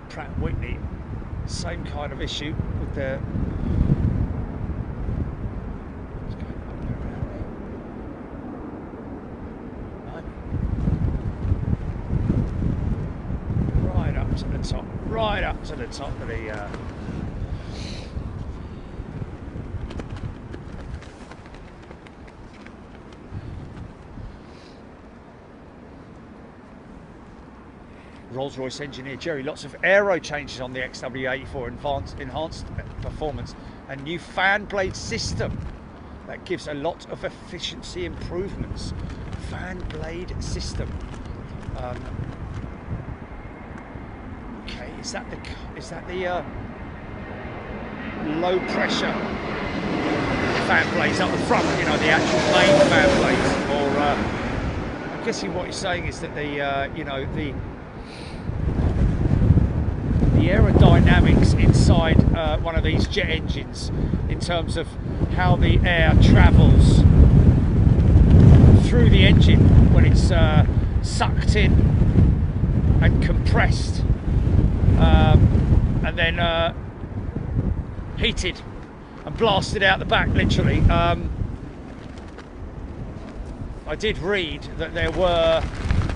Pratt & Whitney, same kind of issue with their right up to the top of the Rolls-Royce engineer Jerry, lots of aero changes on the XW80 for enhanced performance, and new fan blade system that gives a lot of efficiency improvements. Fan blade system. Okay, is that the low pressure fan blades up the front, you know, the actual main fan blades. Or I'm guessing what he's saying is that the you know, the aerodynamics inside one of these jet engines, in terms of how the air travels through the engine when it's sucked in and compressed, and then heated and blasted out the back, literally. I did read that there were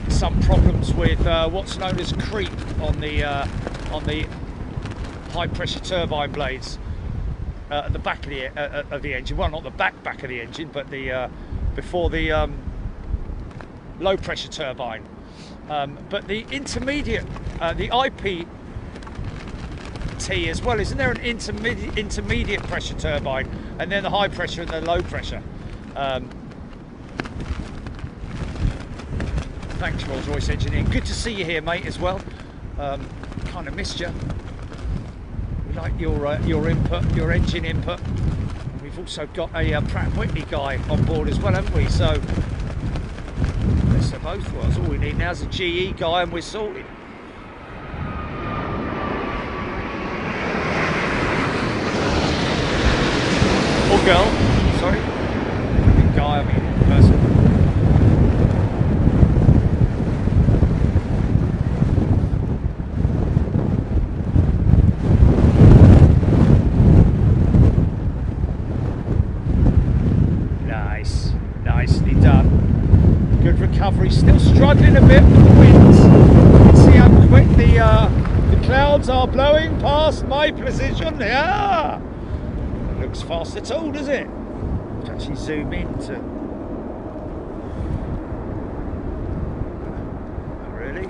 some problems with what's known as creep on the high pressure turbine blades at the back of the engine. Well, not the back of the engine, but the before the low pressure turbine. But the intermediate, the IPT as well, isn't there an intermediate pressure turbine, and then the high pressure and the low pressure? Thanks, Rolls-Royce Engineering. Good to see you here, mate, as well. Kind of missed you. We like your input, your engine input. And we've also got a Pratt & Whitney guy on board as well, haven't we? So best of both worlds. All we need now is a GE guy, and we're sorted. Or girl, sorry. I mean guy, I mean person. Nice, nicely done. Good recovery. Still struggling a bit with the winds. You can see how quick the clouds are blowing past my position. Yeah. Looks fast at all, does it? Let's actually zoom in to. Not really.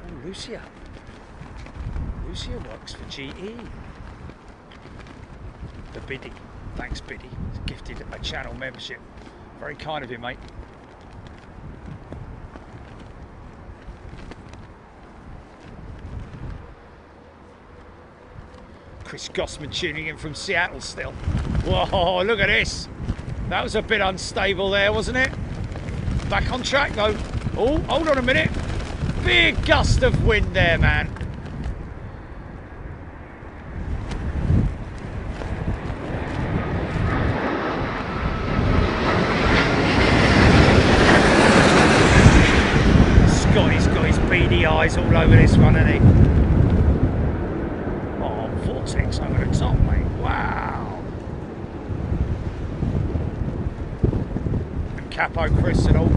Oh, Lucia. Lucia works for GE. The Biddy. Thanks, Biddy. He's gifted a channel membership. Very kind of you, mate. Chris Gossman tuning in from Seattle still. Whoa, look at this. That was a bit unstable there, wasn't it? Back on track though. Oh, hold on a minute. Big gust of wind there, man. Scotty's got his beady eyes all over this one, hasn't he? Vortex over the top, mate. Wow. And Capo Chris and all.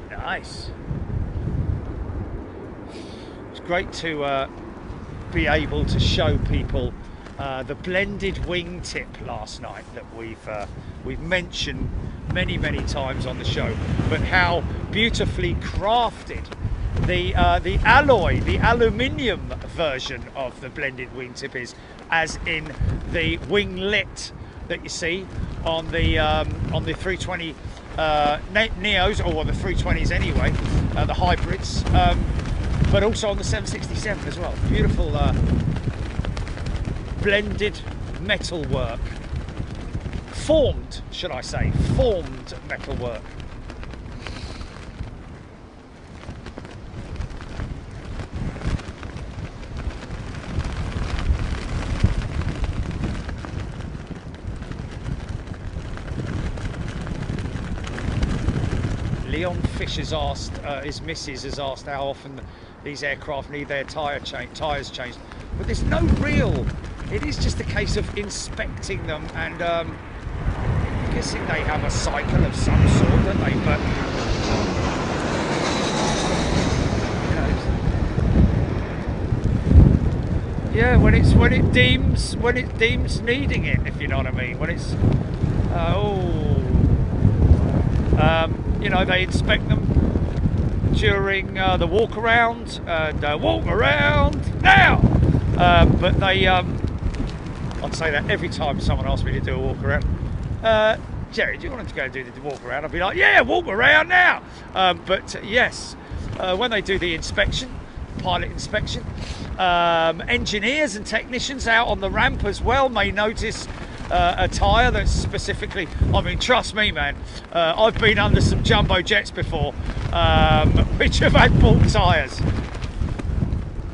Nice. It's great to be able to show people the blended wingtip last night that we've mentioned many times on the show, but how beautifully crafted the alloy, the aluminium version of the blended wingtip is, as in the winglet that you see on the 320 Neos, or the 320s anyway, the hybrids, but also on the 767 as well. Beautiful blended metal work. Formed, should I say, formed metalwork. Leon Fish has asked, his missus has asked how often these aircraft need their tyres changed. But there's no real, it is just a case of inspecting them, and I'm guessing they have a cycle of some sort, don't they? But you know, yeah, when it deems needing it, if you know what I mean. When it's you know, they inspect them during the walk around, and walk around now. But they, I'd say that every time someone asks me to do a walk around. Jerry, do you want to go and do the walk around? I'd be like, yeah, walk around now. But yes, when they do the inspection, pilot inspection, engineers and technicians out on the ramp as well may notice a tyre that's specifically, I mean, trust me, man, I've been under some jumbo jets before, which have had ball tyres,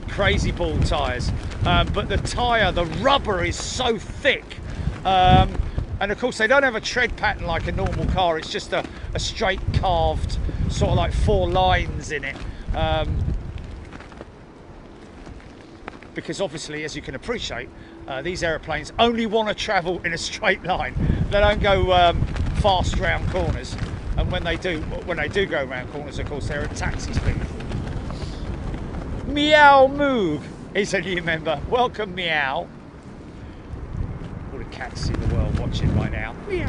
crazy ball tyres, but the tyre, the rubber is so thick, and of course they don't have a tread pattern like a normal car. It's just a straight carved, sort of like 4 lines in it, because obviously, as you can appreciate, these aeroplanes only want to travel in a straight line. They don't go fast round corners, and when they do go round corners, of course, they're at taxi speed. Meow Moog is a new member. Welcome, Meow. All the cats in the world watching right now. Meow.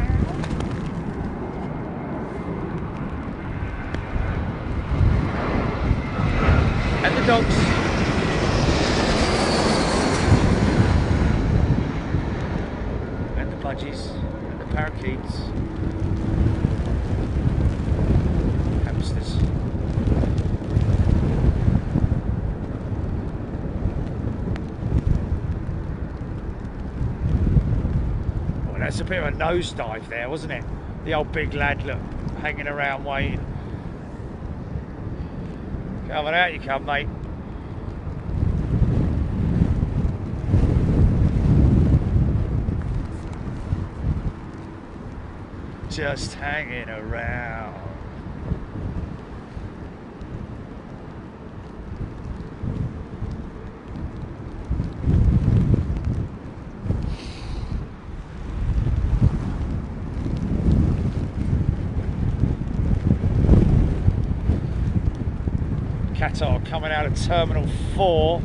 And the dogs. Budgies and the parakeets, hamsters. Well, that's a bit of a nosedive there, wasn't it? The old big lad, look, hanging around waiting. Coming out you come, mate. Just hanging around. Qatar coming out of Terminal 4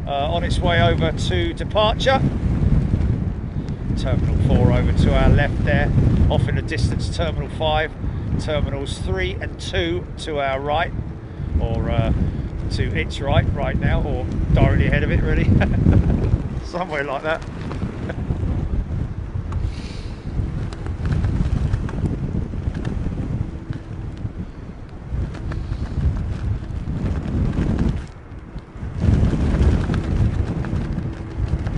on its way over to departure. Terminal 4 over to our left there, off in the distance Terminal 5, Terminals 3 and 2 to our right, or to its right now, or directly ahead of it really, somewhere like that.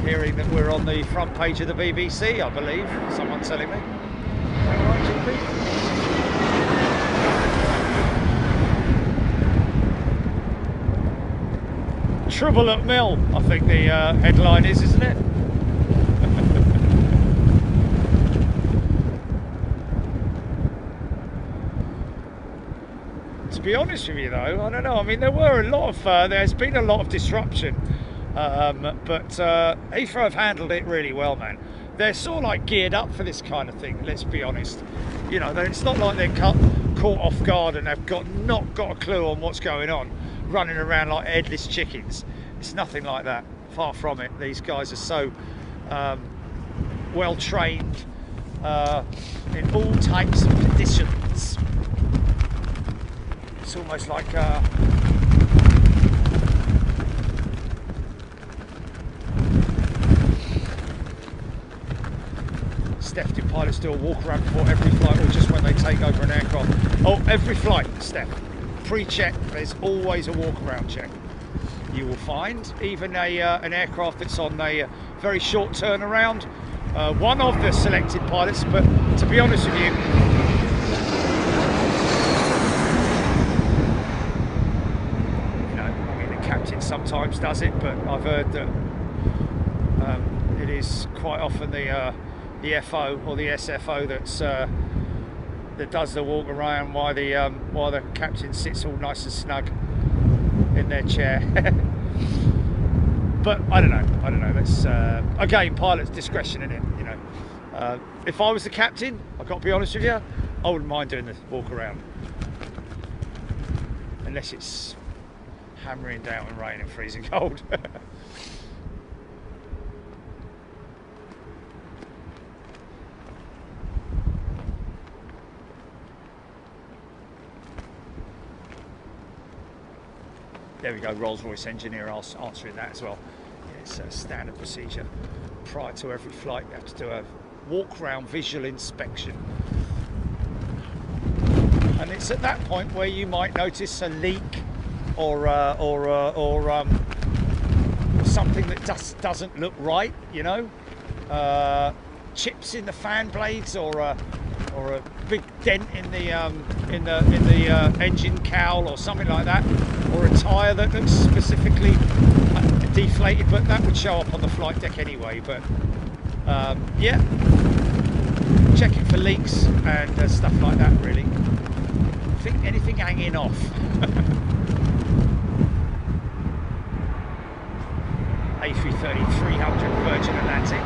Hearing that we're on the front page of the BBC, I believe, someone's telling me. Is that right, GP? Trouble at Mill, I think the headline is, isn't it? To be honest with you though, I don't know, I mean there were a lot of, there's been a lot of disruption. But Heathrow have handled it really well, man. They're sort of like geared up for this kind of thing, let's be honest. You know, it's not like they're caught off guard and they've not got a clue on what's going on, running around like headless chickens. It's nothing like that, far from it. These guys are so well trained in all types of conditions. It's almost like Steph, do pilots do a walk around before every flight or just when they take over an aircraft? Oh, every flight, Steph. Pre-check, there's always a walk around check. You will find even an aircraft that's on a very short turnaround. One of the selected pilots, but to be honest with you, I mean the captain sometimes does it, but I've heard that it is quite often the FO or the SFO that does the walk around while the captain sits all nice and snug in their chair. But I don't know. That's again pilot's discretion in it. You know, if I was the captain, I've got to be honest with you, I wouldn't mind doing the walk around, unless it's hammering down and rain and freezing cold. There we go, Rolls-Royce engineer answering that as well. It's a standard procedure. Prior to every flight, you have to do a walk-round visual inspection. And it's at that point where you might notice a leak or something that just doesn't look right, you know, chips in the fan blades or a big dent in the engine cowl or something like that, or a tyre that looks specifically deflated, but that would show up on the flight deck anyway. But yeah, checking for leaks and stuff like that, really. I think anything hanging off. A330 300 Virgin Atlantic.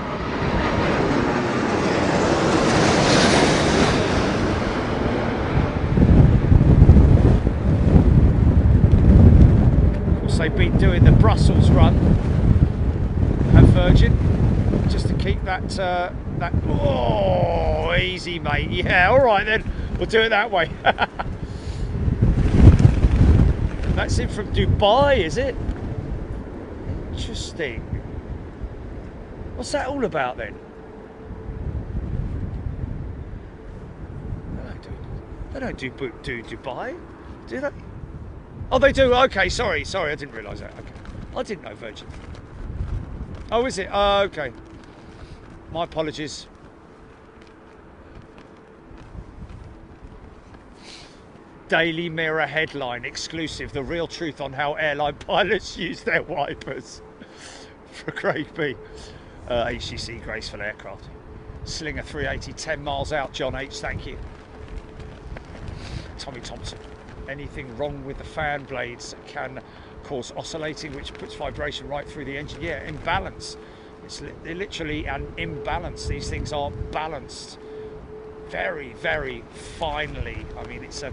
Of course, they've been doing the Brussels run at Virgin just to keep that that. Oh, easy, mate. Yeah, all right then. We'll do it that way. That's it from Dubai, is it? Interesting. What's that all about then? They don't do Dubai, do they? Oh, they do. Okay, sorry, I didn't realise that. Okay, I didn't know Virgin. Oh, is it? Oh, okay. My apologies. Daily Mirror headline exclusive: the real truth on how airline pilots use their wipers. For Craig B. HCC graceful aircraft. Slinger 380, 10 miles out. John H, thank you. Tommy Thompson. Anything wrong with the fan blades can cause oscillating, which puts vibration right through the engine. Yeah, imbalance. They're literally an imbalance. These things are balanced very, very finely. I mean, it's a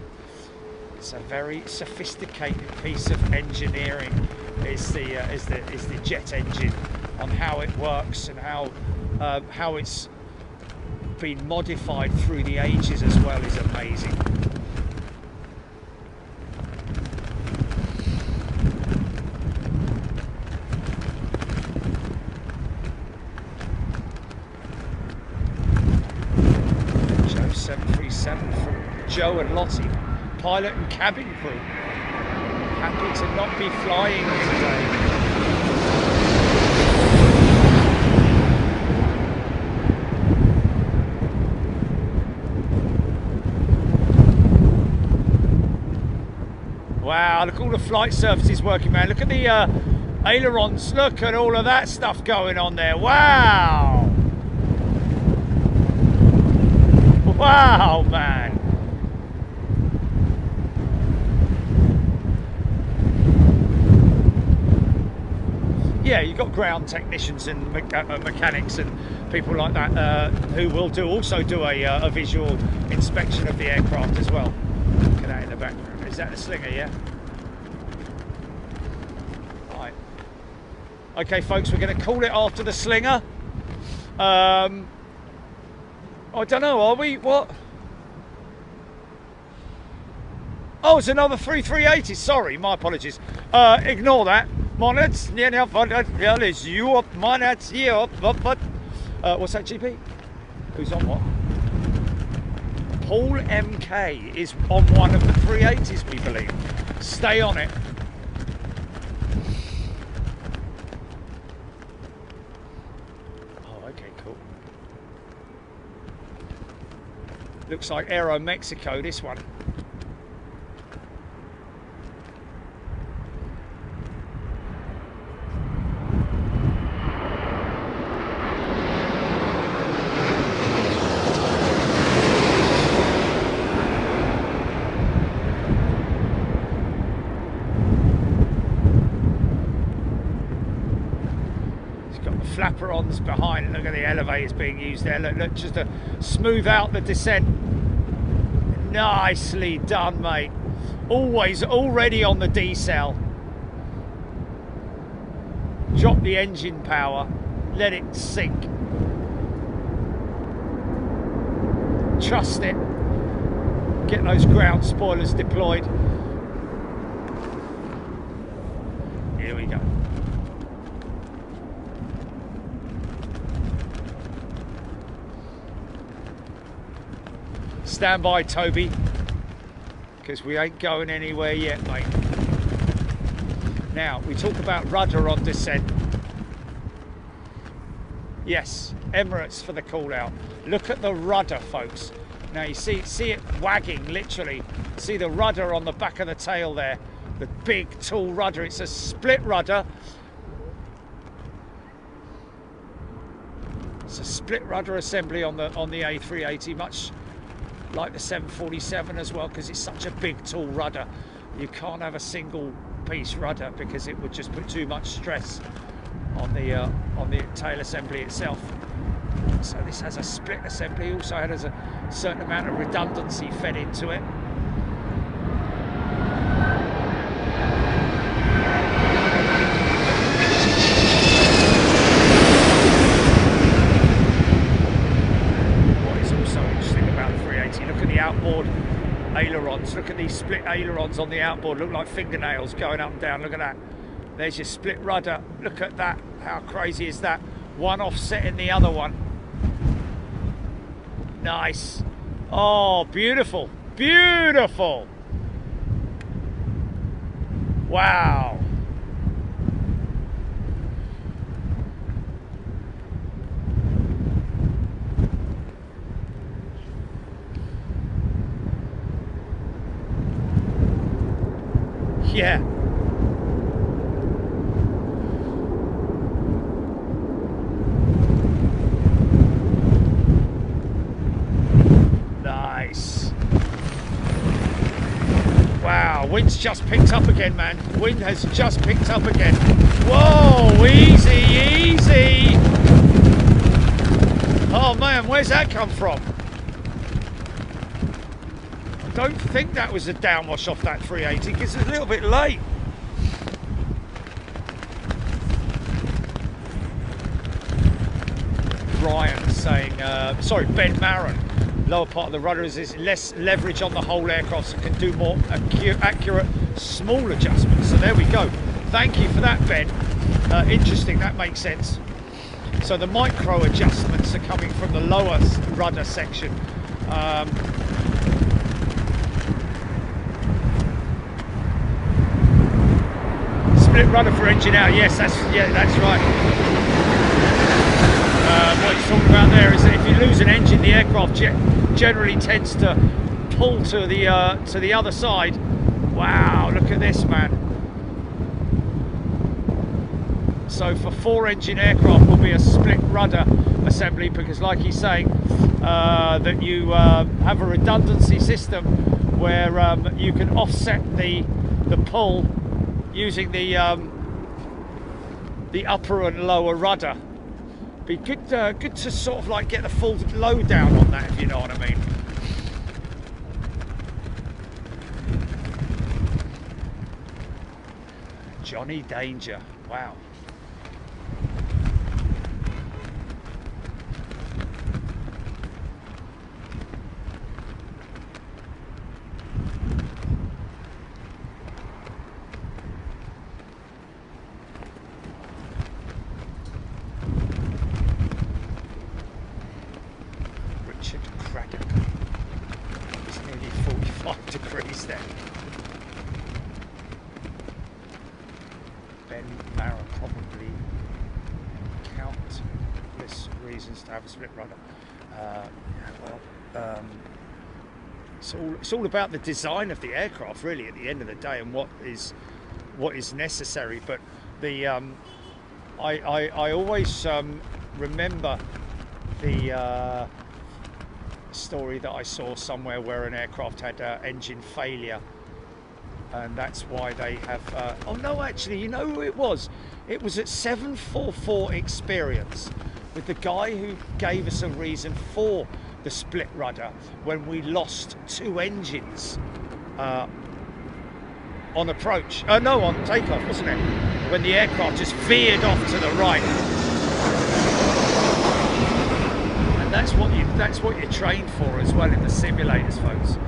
very sophisticated piece of engineering. Is the jet engine, on how it works and how it's been modified through the ages as well, is amazing. Joe 737 from Joe and Lottie, pilot and cabin crew. Happy to not be flying today. Wow, look at all the flight surfaces working, man. Look at the ailerons. Look at all of that stuff going on there. Wow. Wow, man. Yeah, you've got ground technicians and mechanics and people like that who will also do a visual inspection of the aircraft as well. Look at that in the background. Is that the Slinger, yeah? Right. Okay, folks, we're going to call it after the Slinger. I don't know, are we? What? Oh, it's another 380. Sorry, my apologies. Ignore that. What's that, GP? Who's on what? Paul MK is on one of the 380s, we believe. Stay on it. Oh, okay, cool. Looks like Aero Mexico, this one. Flapperons behind. Look at the elevators being used there. Look, just to smooth out the descent. Nicely done, mate. Always already on the decel. Drop the engine power. Let it sink. Trust it. Get those ground spoilers deployed. Here we go. Stand by, Toby, because we ain't going anywhere yet, mate. Now, we talk about rudder on descent. Yes, Emirates for the call out. Look at the rudder, folks. Now you see it wagging, literally. See the rudder on the back of the tail there. The big, tall rudder. It's a split rudder. It's a split rudder assembly on the A380, much like the 747 as well, because it's such a big, tall rudder. You can't have a single piece rudder because it would just put too much stress on the tail assembly itself. So this has a split assembly. Also has a certain amount of redundancy fed into it. What is also interesting about the 380, look at the outboard ailerons. Look at these split ailerons on the outboard. Look like fingernails going up and down. Look at that. There's your split rudder. Look at that. How crazy is that? One offsetting the other one. Nice. Oh, beautiful. Beautiful. Wow. Yeah. Nice. Wow, wind's just picked up again, man. Wind has just picked up again. Whoa, easy, easy. Oh man, where's that come from? I don't think that was a downwash off that 380 because it's a little bit late. Brian saying, sorry, Ben Maron, lower part of the rudder is less leverage on the whole aircraft, so can do more accurate, small adjustments. So there we go. Thank you for that, Ben. Interesting, that makes sense. So the micro adjustments are coming from the lower rudder section. Split rudder for engine out. Yes, that's right. What he's talking about there is that if you lose an engine, the aircraft generally tends to pull to the other side. Wow, look at this, man. So for 4-engine aircraft will be a split rudder assembly because, like he's saying, that you have a redundancy system where you can offset the pull using the upper and lower rudder. Be good to sort of like get the full load down on that, if you know what I mean. Johnny Danger, wow. Split rudder. It's all about the design of the aircraft, really, at the end of the day, and what is necessary. But the I always remember the story that I saw somewhere where an aircraft had engine failure, and that's why they have. Oh no, actually, you know who it was? It was at 744 Experience, with the guy who gave us a reason for the split rudder when we lost 2 engines on approach. No, on takeoff, wasn't it? When the aircraft just veered off to the right. And that's what you're trained for as well in the simulators, folks.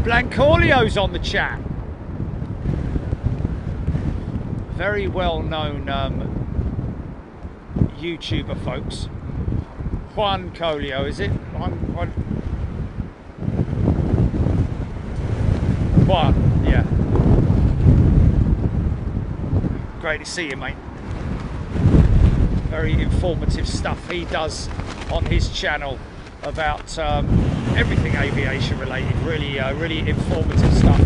Blancorlio's on the chat. Very well known YouTuber, folks. Juan Colio, is it? Juan. quiet, yeah. Great to see you, mate. Very informative stuff he does on his channel about everything aviation related. Really, really informative stuff.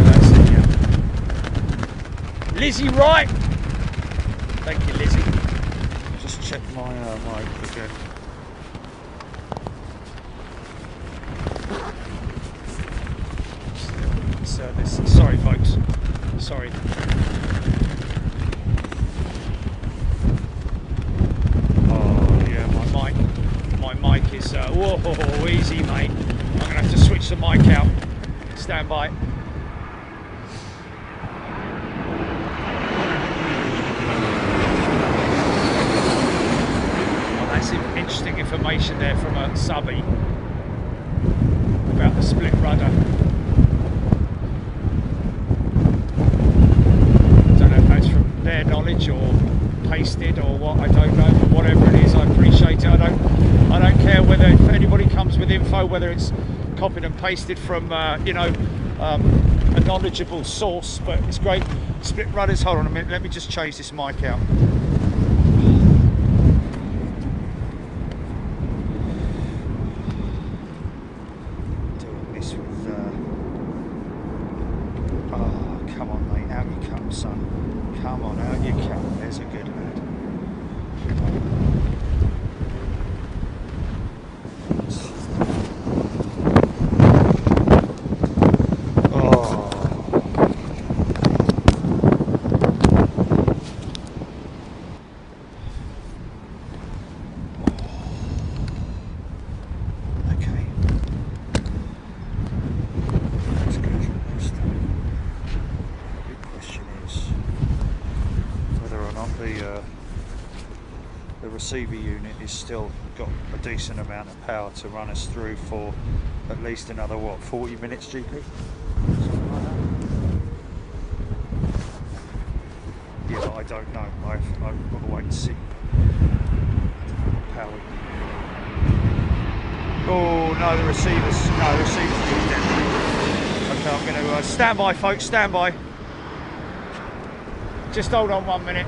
That's it, yeah. Lizzie Wright. Thank you, Lizzie. Just check my mic again. Service. Sorry, folks. Sorry. Oh yeah, my mic is. Whoa, easy, mate. I'm gonna have to switch the mic out. Stand by. Oh, that's interesting information there from a subby about the split rudder. Their knowledge or pasted or what, I don't know, but whatever it is, I appreciate it. I don't care whether if anybody comes with info, whether it's copied and pasted from you know, a knowledgeable source, but it's great. Split rudders. Hold on a minute, let me just change this mic out. Doing this with oh, come on mate, out you come, son. Come on, out you come. There's a good lad. Oh. Okay. That's good. The big question is whether or not the receiver unit is still got a decent amount of power to run us through for at least another, what, 40 minutes, GP? Something like that. Yeah, but I don't know. I've got to wait and see. Power. Oh no, the receivers. No, the receivers are dead. Okay, I'm going to stand by, folks. Stand by. Just hold on 1 minute.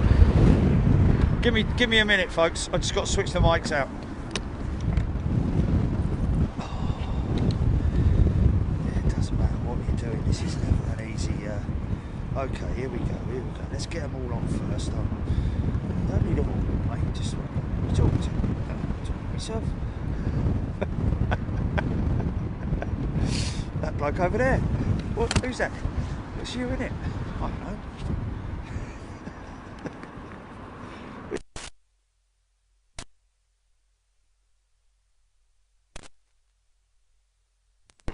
Give me a minute, folks. I just got to switch the mics out. Oh. Yeah, it doesn't matter what you're doing. This is never an easy. Okay, here we go. Let's get them all on first. Don't need them all, mate. Just talk to myself. That bloke over there. What? Who's that? It's you, isn't it? I don't know.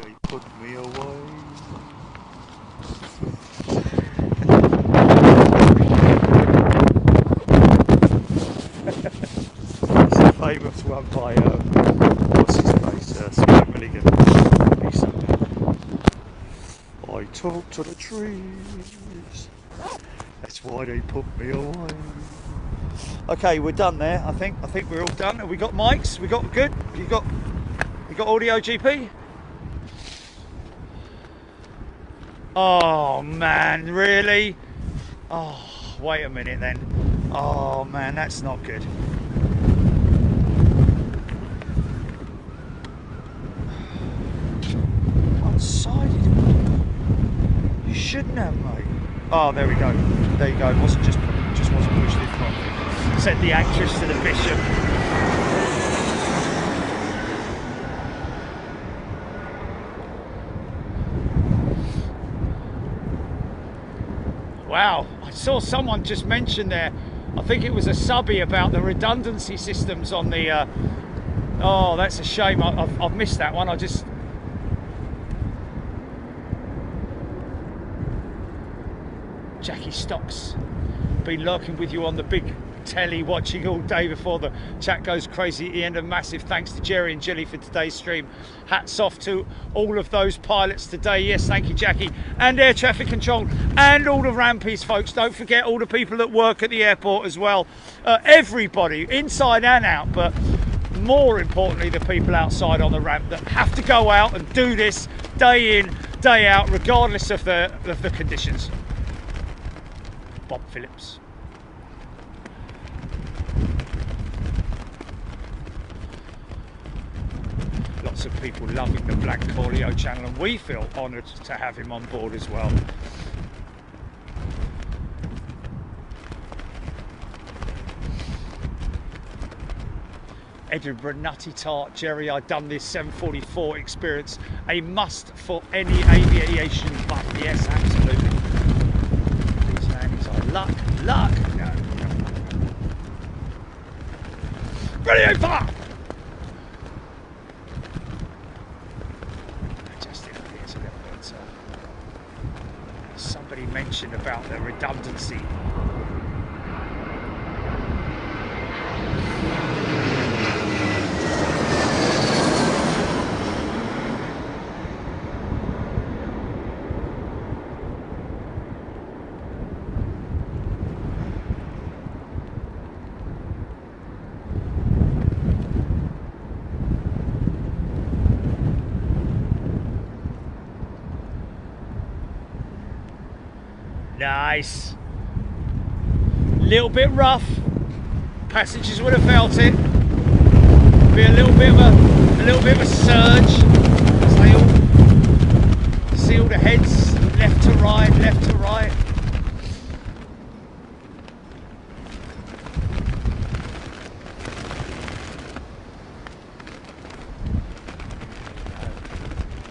They put me away. It's a famous one by what's his face? Spike Milligan. I talk to the trees. That's why they put me away. Okay, we're done there. I think we're all done. Have we got mics? We got good. You got audio, GP? Oh man, really? Oh, wait a minute then. Oh man, that's not good. One-sided. You shouldn't have, mate. Oh, there we go. There you go. It wasn't just wasn't pushed in properly. Said the actress to the bishop. Wow, I saw someone just mention there, I think it was a subby, about the redundancy systems on the oh, that's a shame. I've missed that one. Jackie Stocks, been lurking with you on the big telly, watching all day before the chat goes crazy at the end. A massive thanks to Jerry and Jilly for today's stream. Hats off to all of those pilots today. Yes, thank you, Jackie, and air traffic control, and all the rampies, folks. Don't forget all the people that work at the airport as well. Everybody, inside and out. But more importantly, the people outside on the ramp that have to go out and do this day in, day out, regardless of the conditions. Bob Phillips. Lots of people loving the Black Corleo channel, and we feel honoured to have him on board as well. Edinburgh Nutty Tart, Jerry, I've done this 744 experience, a must for any aviation buff. Yes, absolutely. These landings are luck. No. Ready, fire! Just in here's a little bit. Somebody mentioned about the redundancy. Nice. Little bit rough. Passengers would have felt it. Be a little bit of a surge. As they all see all the heads left to right, left to right.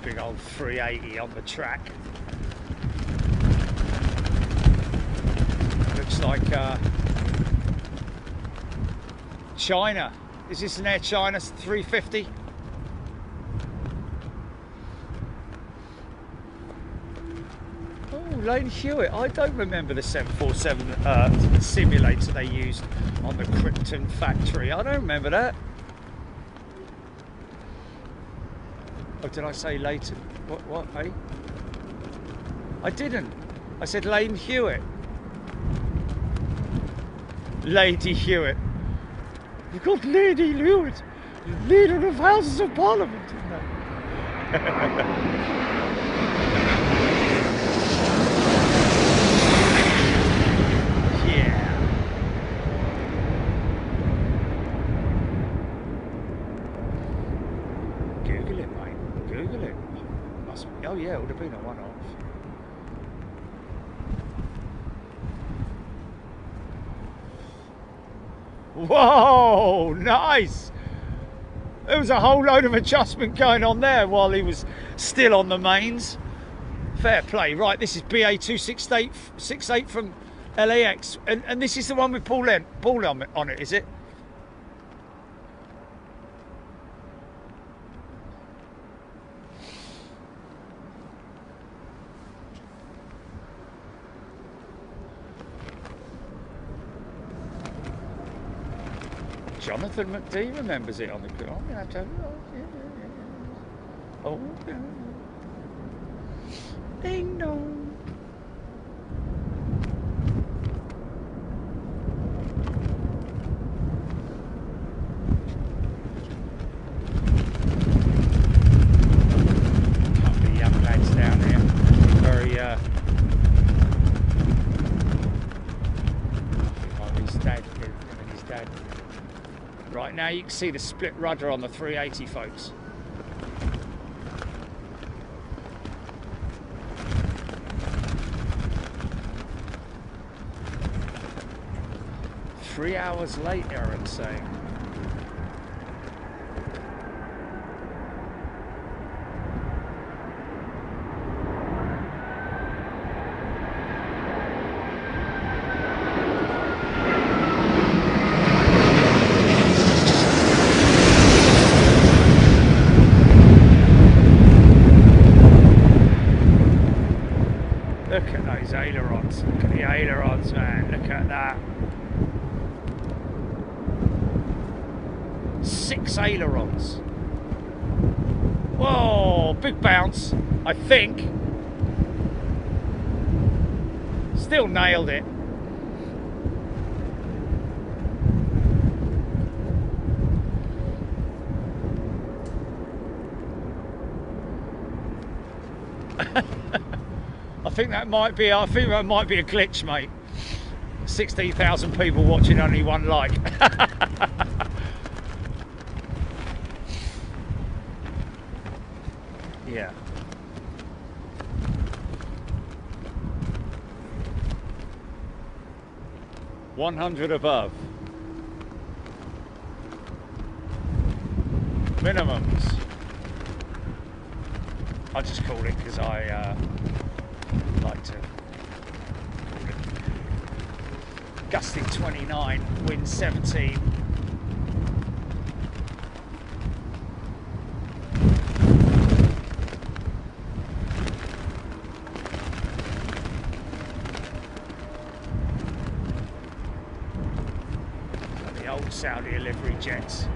Big old 380 on the track. Looks like China. Is this an Air China 350? Oh, Lane Hewitt. I don't remember the 747 simulator they used on the Krypton factory. I don't remember that. Oh, did I say Leighton? What, eh? I didn't. I said Lane Hewitt. Lady Hewitt. You've got Lady Hewitt, leader of Houses of Parliament. Yeah. Google it, mate. Google it. Must be. Oh yeah, it would have been a one-off. Whoa, nice! There was a whole load of adjustment going on there while he was still on the mains. Fair play. Right, this is BA268 from LAX, and this is the one with Paul on it, is it? Jonathan McD remembers it on the ground. Oh, yeah. Ding dong. Couple of young lads down there. Very, his dad, him and his dad. Right now you can see the split rudder on the 380, folks. "3 hours late," Aaron's saying. Look at those ailerons. Look at the ailerons, man. Look at that. 6 ailerons. Whoa, big bounce, I think. Still nailed it. think that might be a glitch, mate. 16,000 people watching, only one like. Yeah. $100 above. Minimums. I just call it because I like to call it. Gusting 29, wind 17. The old Saudi livery jets.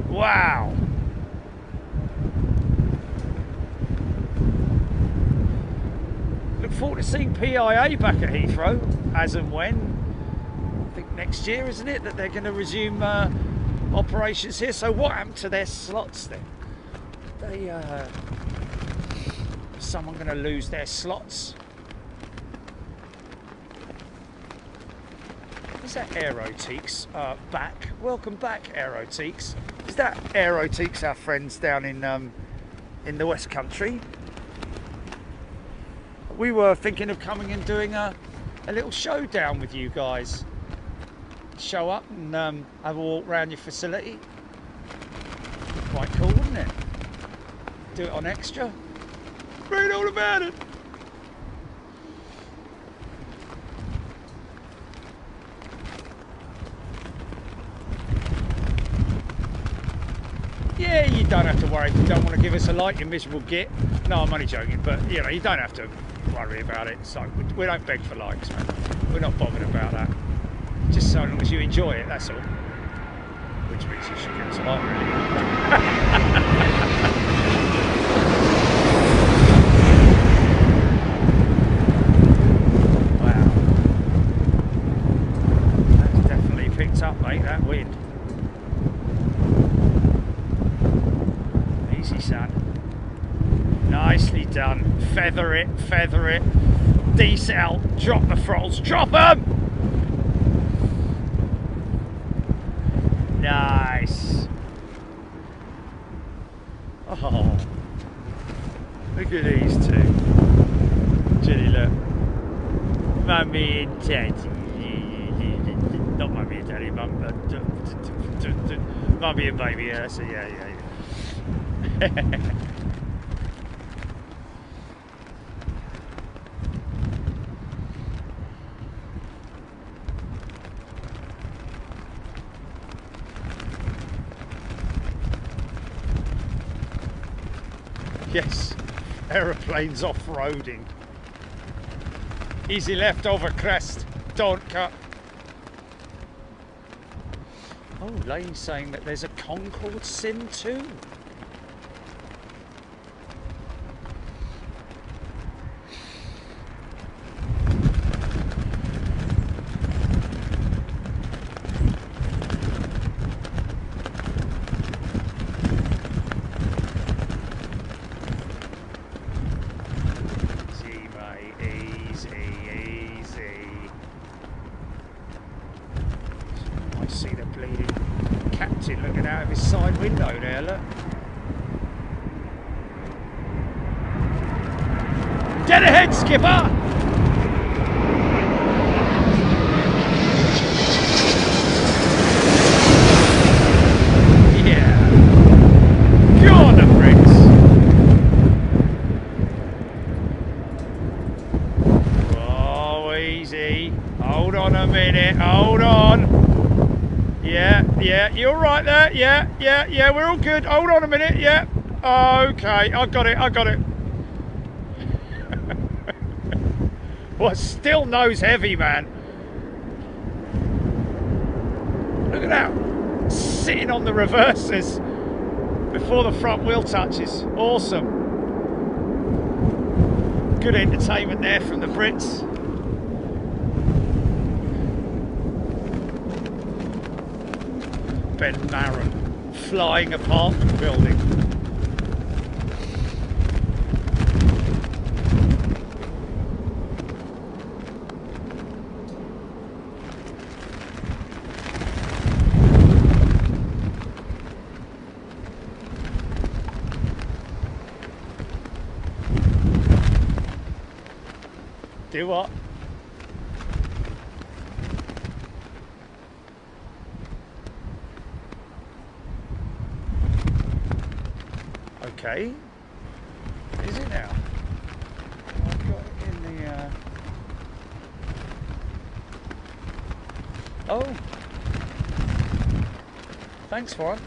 Wow. Look forward to seeing PIA back at Heathrow, as and when. I think next year, isn't it, that they're going to resume operations here. So what happened to their slots then? They, is someone going to lose their slots? Is that Aerotiques back? Welcome back, Aerotiques. Is that Aerotiques, our friends down in the West Country? We were thinking of coming and doing a little showdown with you guys. Show up and have a walk around your facility. Quite cool, wouldn't it? Do it on extra. Read all about it. Yeah, you don't have to worry if you don't want to give us a like, you miserable git. No, I'm only joking, but you know, you don't have to worry about it. So we don't beg for likes, man. We're not bothered about that. Just so long as you enjoy it, that's all. Which means you should give us a like, really. Wow. That's definitely picked up, mate, that wind. Son. Nicely done. Feather it, feather it. Decel, drop the throttles, drop them! Nice. Oh, look at these two. Jenny, look. Mummy and Daddy. Not Mummy and Daddy, Mummy and Baby, yeah, so yeah. Yes, aeroplanes off-roading. Easy left over crest, don't cut. Oh, Lane's saying that there's a Concorde sim too. Looking out of his side window there, look. Dead ahead, skipper! Yeah. Go on, the bricks. Oh, easy. Hold on a minute, hold on. Yeah, you're right there. Yeah, we're all good. Hold on a minute, yeah. Okay, I got it. Well, still nose heavy, man. Look at that. sitting on the reversers before the front wheel touches. Awesome. Good entertainment there from the Brits. Ben Maron, flying apartment building. Do what? Okay. Is it now? I've got it in the Oh. Thanks for it.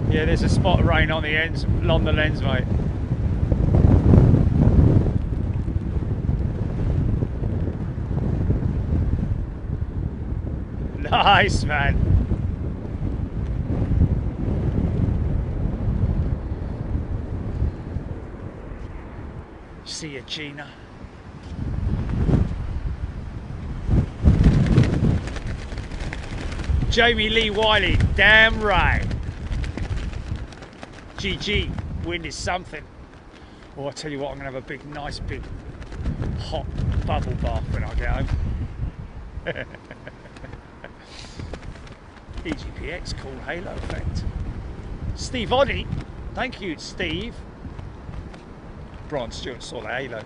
Yeah, there's a spot of rain on the ends, along the lens, mate. Nice, man. See you, Gina. Jamie Lee Wiley, damn right. GG, wind is something. Oh, I tell you what, I'm gonna have a big, nice, big, hot bubble bath when I get home. EGPX, cool halo effect. Steve Oddy, thank you, Steve. Brian Stewart saw the halo.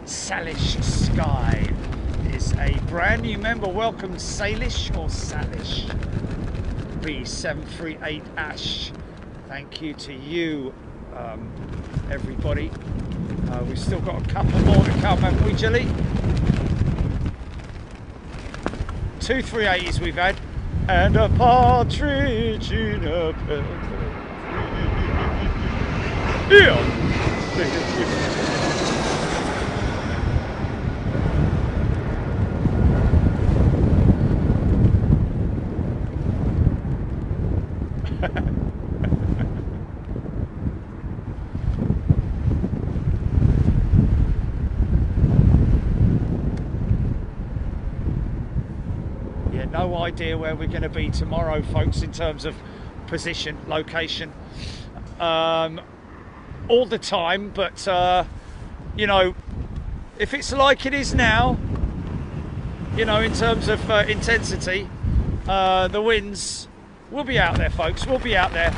Salish Sky is a brand new member. Welcome, Salish or Salish. B738 Ash. Thank you to you, everybody. We've still got a couple more to come, haven't we, Jilly? 2 380s we've had, and a partridge in a pear tree. Yeah. No idea where we're going to be tomorrow, folks, in terms of position, location, all the time, but you know, if it's like it is now, you know, in terms of intensity, the winds, we'll be out there, folks, we'll be out there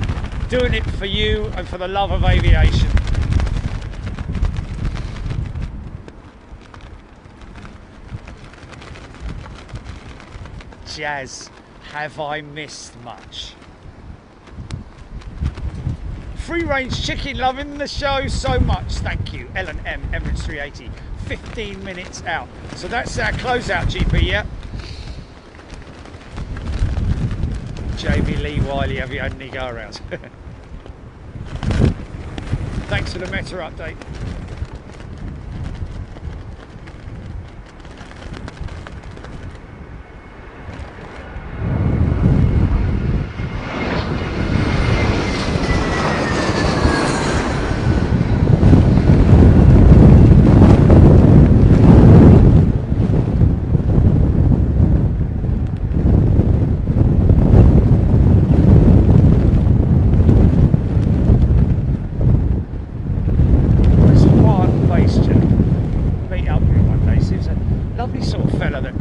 doing it for you and for the love of aviation. Jazz, have I missed much? Free range chicken, loving the show so much, thank you. Ellen M, Emirates 380, 15 minutes out. So that's our closeout, GP, yeah? Jamie Lee Wiley, have you had any go arounds? Thanks for the meta update.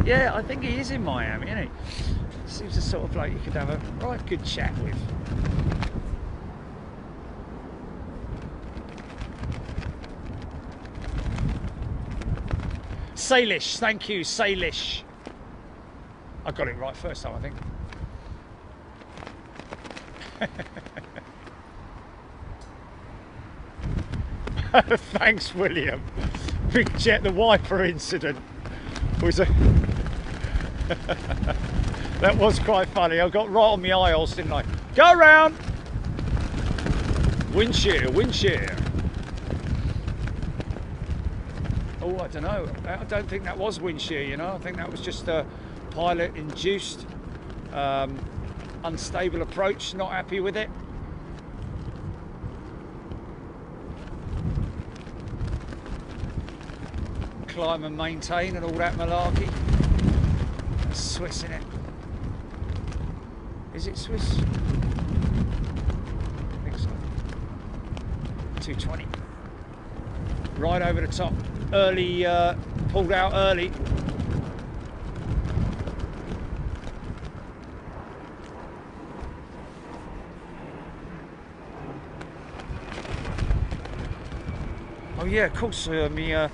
Yeah, I think he is in Miami, isn't he? Seems the sort of bloke you could have a right good chat with. Salish, thank you, Salish. I got it right first time, I think. Thanks, William. Big Jet, the wiper incident was a that was quite funny. I got right on the aisles, didn't I? Go round. Wind shear, wind shear. Oh, I don't know. I don't think that was wind shear, you know. I think that was just a pilot induced unstable approach. Not happy with it. Climb and maintain and all that malarkey. That's Swiss, in it. Is it Swiss? I think so. 220. Right over the top. Early, pulled out early. Oh yeah, of course, my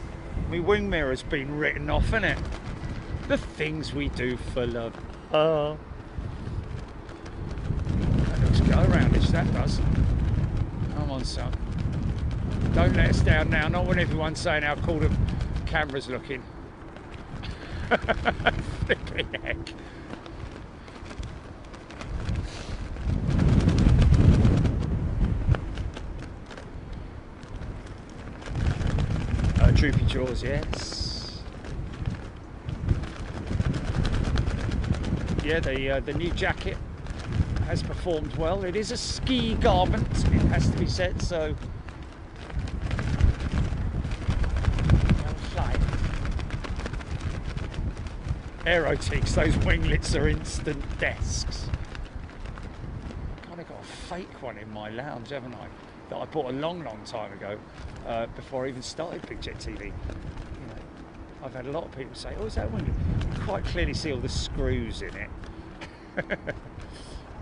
wing mirror's been written off, innit? The things we do for love. Oh. That looks go around-ish, that does. Come on, son. Don't let us down now, not when everyone's saying how cool the camera's looking. Flipping heck. Droopy jaws, yes. Yeah, the new jacket has performed well. It is a ski garment, it has to be said, so Aerotiques, those winglets are instant desks. Kind of got a fake one in my lounge, haven't I? That I bought a long time ago, before I even started Big Jet TV. You know, I've had a lot of people say, "Oh, is that one?" You quite clearly see all the screws in it.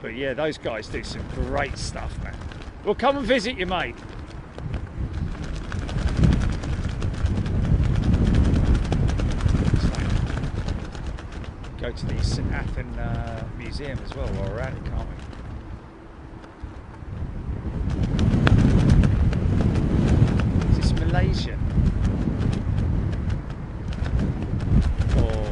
But yeah, those guys do some great stuff, man. We'll come and visit you, mate. Go to the St Athan Museum as well while we're at it, can't we? Malaysian or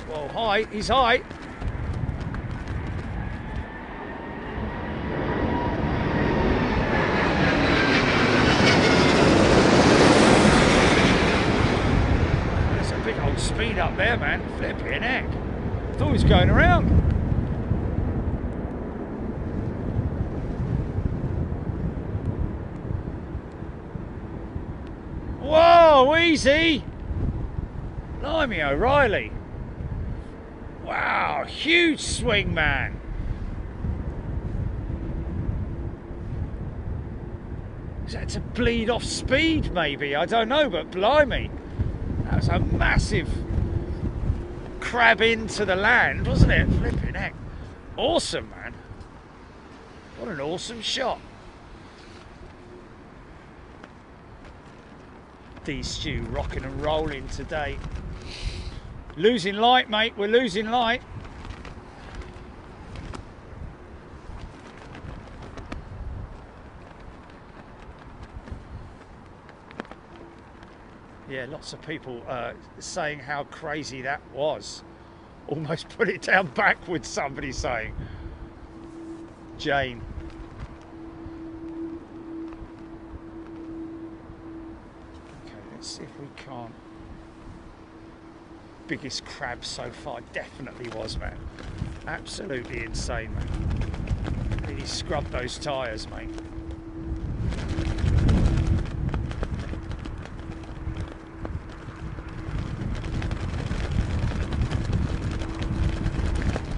whoa, hi, he's high. There's a big old speed up there, man. Flipping heck. I thought he was going around. Whoa, easy! Blimey O'Reilly. Wow, huge swing, man. Is that to bleed off speed, maybe? I don't know, but blimey. That was a massive crab into the land, wasn't it? Flipping heck. Awesome, man. What an awesome shot. D-Stew rocking and rolling today. Losing light, mate, we're losing light. Yeah, lots of people saying how crazy that was. Almost put it down backwards, somebody saying. Jane. See if we can't. Biggest crab so far, definitely was, man. Absolutely insane, man. Really scrubbed those tyres, mate.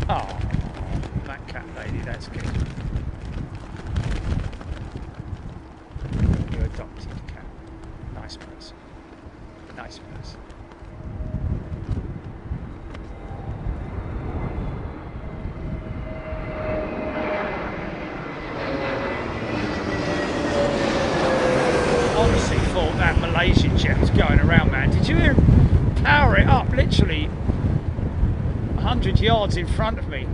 Oh, that cat lady, that's good. You adopted the cat. Nice person. Nice place. 100 yards in front of me.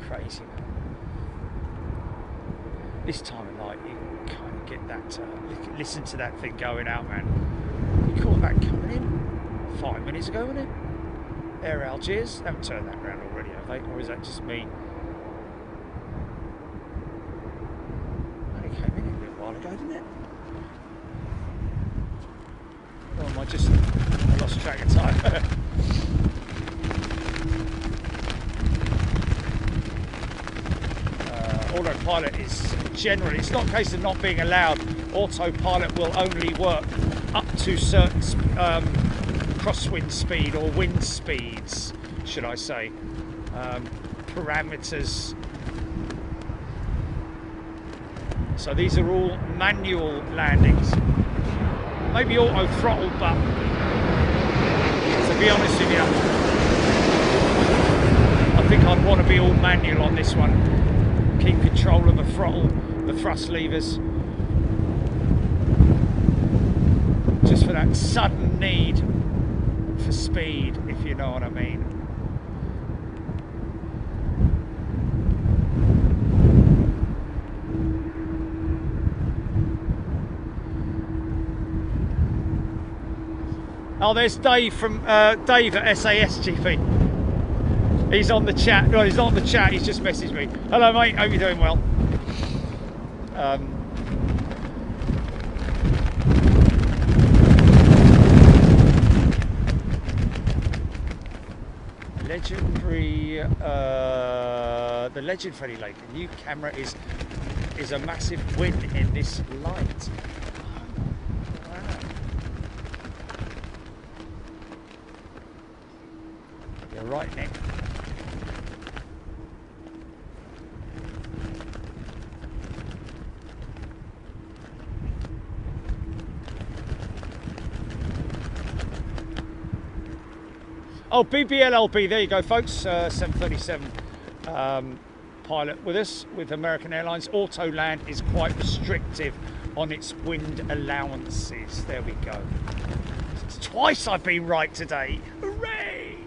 Crazy, man. This time of night, you kind of get that, listen to that thing going out, man. You caught that coming in 5 minutes ago, wasn't it? Air Algiers. They haven't turned that round already, have they? Or is that just me? It came in a little while ago, didn't it? Or am I lost track of time? Autopilot is generally, it's not a case of not being allowed. Autopilot will only work up to certain crosswind speed or wind speeds, should I say, parameters. So these are all manual landings. Maybe auto throttle, but to be honest with you, I think I'd want to be all manual on this one. Keep control of the throttle, the thrust levers, just for that sudden need for speed, if you know what I mean. Oh, there's Dave from Dave at SAS GP. He's on the chat. No, he's not on the chat. He's just messaged me. Hello, mate. Hope you're doing well. Legendary. The legendary lake. A new camera is a massive win in this light. Wow. You're right, Nick. Oh, BBLLB, there you go, folks. 737 pilot with us, with American Airlines. Autoland is quite restrictive on its wind allowances. There we go. It's twice I've been right today. Hooray!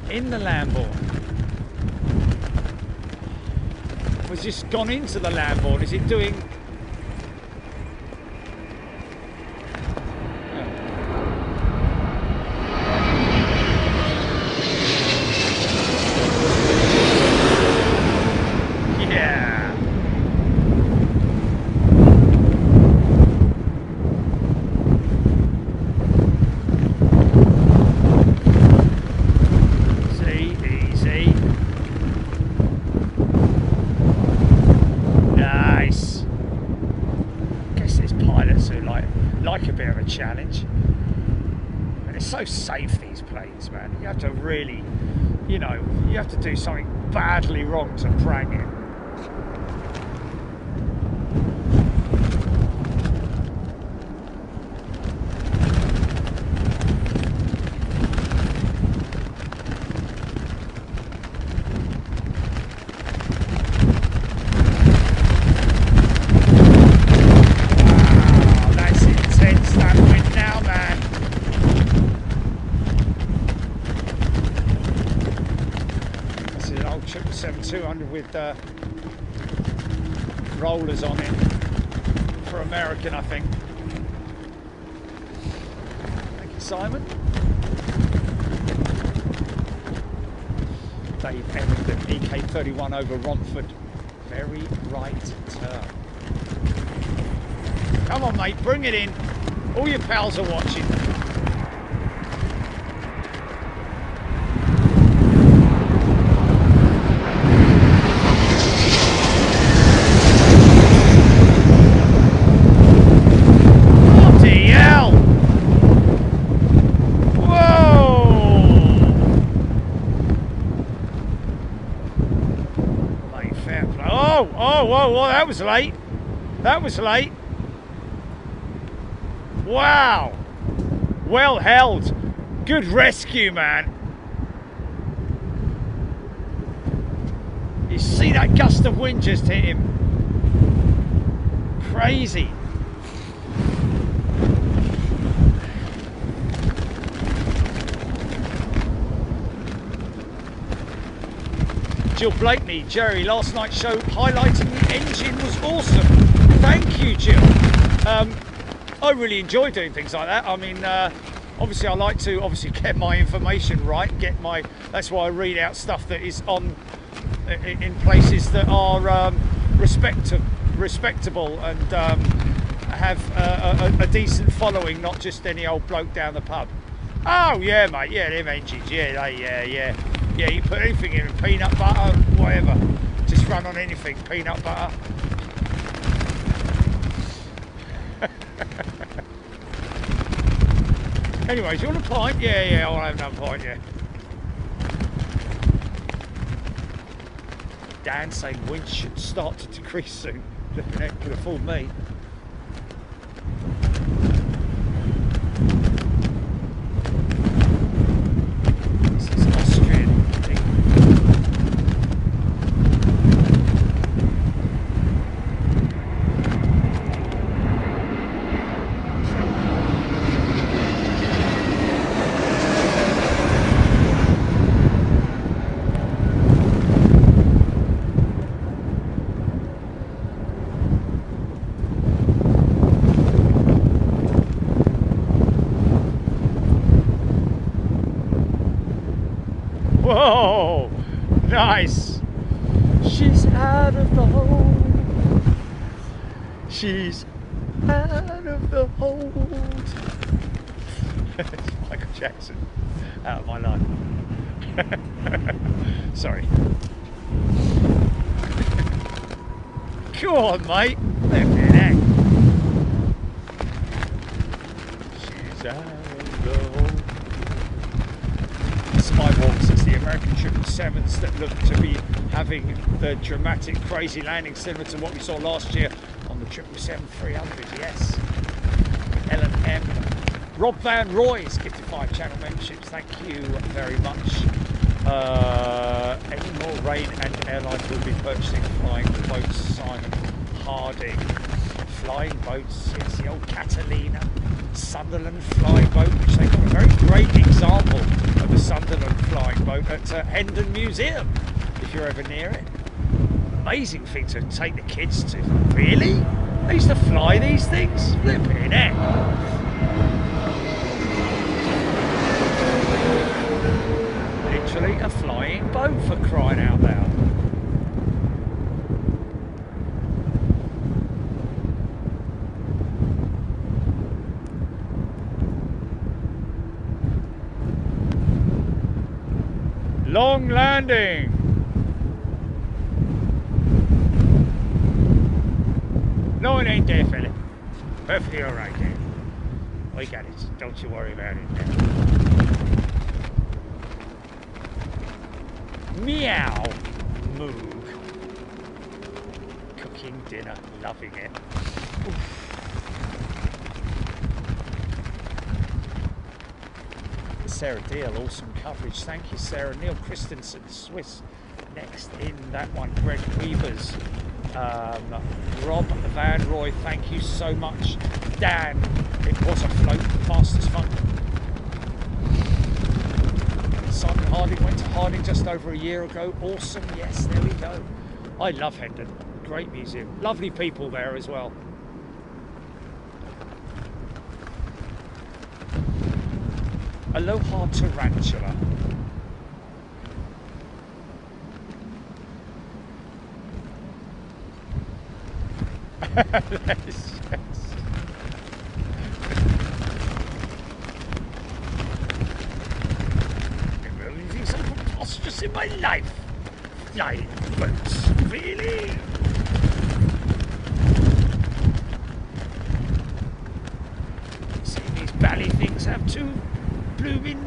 In the Lamborn. We've just gone into the Lamborn. Is it doing... challenge, and it's so safe, these planes, man. You have to really, you know, you have to do something badly wrong to prang it. With rollers on it for American, I think. Thank you, Simon. Dave Emerson, EK31 over Romford. Very right turn. Come on, mate, bring it in. All your pals are watching. Whoa, that was late. That was late. Wow. Well held. Good rescue, man. You see that gust of wind just hit him. Crazy. Jill Blakeney, Jerry, last night's show highlighting the engine was awesome. Thank you, Jill. I really enjoy doing things like that. I mean, obviously I like to get my information right, that's why I read out stuff that is on in places that are respectable and have a decent following, not just any old bloke down the pub. Oh yeah, mate, yeah, them engines, yeah, you put anything in, peanut butter, whatever, just run on anything, peanut butter. Anyways, you want a pint? Yeah, I'll have another pint, yeah. Dan saying wind should start to decrease soon. Looking at it could have fooled me. This is Austrian thing. Whoa, nice. She's out of the hole. She's out of the hold. It's Michael Jackson, out of my life. Sorry. Come on, mate. Let me neck. She's out of the hole. Skywalks, it's the American 777s that look to be having the dramatic, crazy landing similar to what we saw last year on the 777-300, yes. Ellen M. Rob Van Roy's gifted 5 channel memberships, thank you very much. Any more rain and airlines will be purchasing flying boats, Simon Harding. Flying boats, yes, the old Catalina. Sunderland flying boat, which they've got a very great example of a Sunderland flying boat at Hendon Museum, if you're ever near it. Amazing thing to take the kids to. Really? They used to fly these things? Flipping heck. Literally a flying boat, for crying out loud. Long landing. No, it ain't there, fella. Perfectly all right there. I got it. Don't you worry about it. Meow. Moog. Cooking dinner. Loving it. Oof. Sarah Deal, awesome coverage. Thank you, Sarah. Neil Christensen, Swiss. Next in that one, Greg Weavers. Rob Van Roy, thank you so much. Dan, it was a float, fast as fun. Simon Harding went to Harding just over a year ago. Awesome, yes, there we go. I love Hendon, great museum. Lovely people there as well. Aloha Tarantula. Yes. Never anything so preposterous in my life. Flying boats, really? See, these bally things have two blooming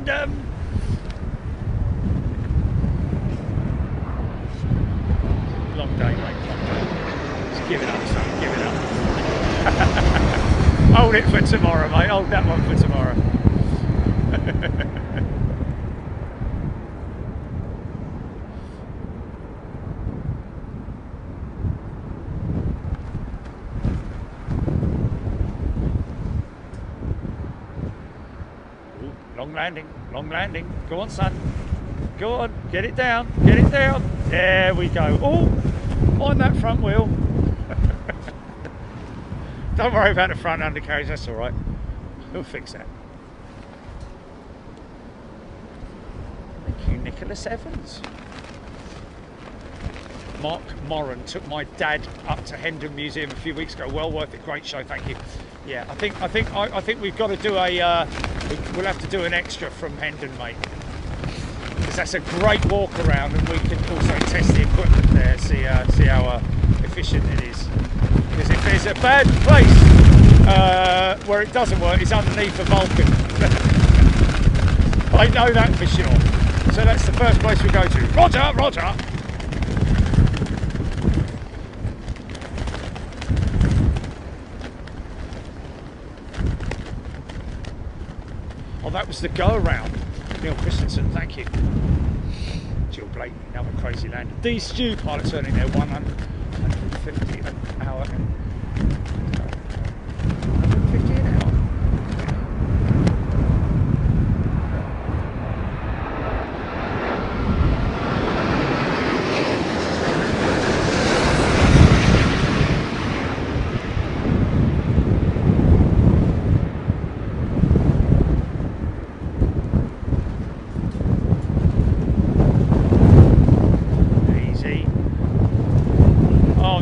long day, mate, long day. Just give it up, son, give it up. Hold it for tomorrow, mate. Hold that one for tomorrow. Ooh, long landing, long landing. Go on, son. Go on, get it down, get it down. There we go. Oh, mind that front wheel. Don't worry about the front undercarriage, that's all right. We'll fix that. Thank you, Nicholas Evans. Mark Moran took my dad up to Hendon Museum a few weeks ago. Well worth it, great show, thank you. Yeah, I think we've got to do a. We'll have to do an extra from Hendon, mate. Because that's a great walk around, and we can also test the equipment there, see how efficient it is. Because if there's a bad place where it doesn't work, it's underneath a Vulcan. I know that for sure. So that's the first place we go to. Roger, Roger. Oh, that was the go around. Neil Christensen, thank you. Jill Blakey, another crazy landing. D Stew pilots earning their 150 an hour. 150 an hour.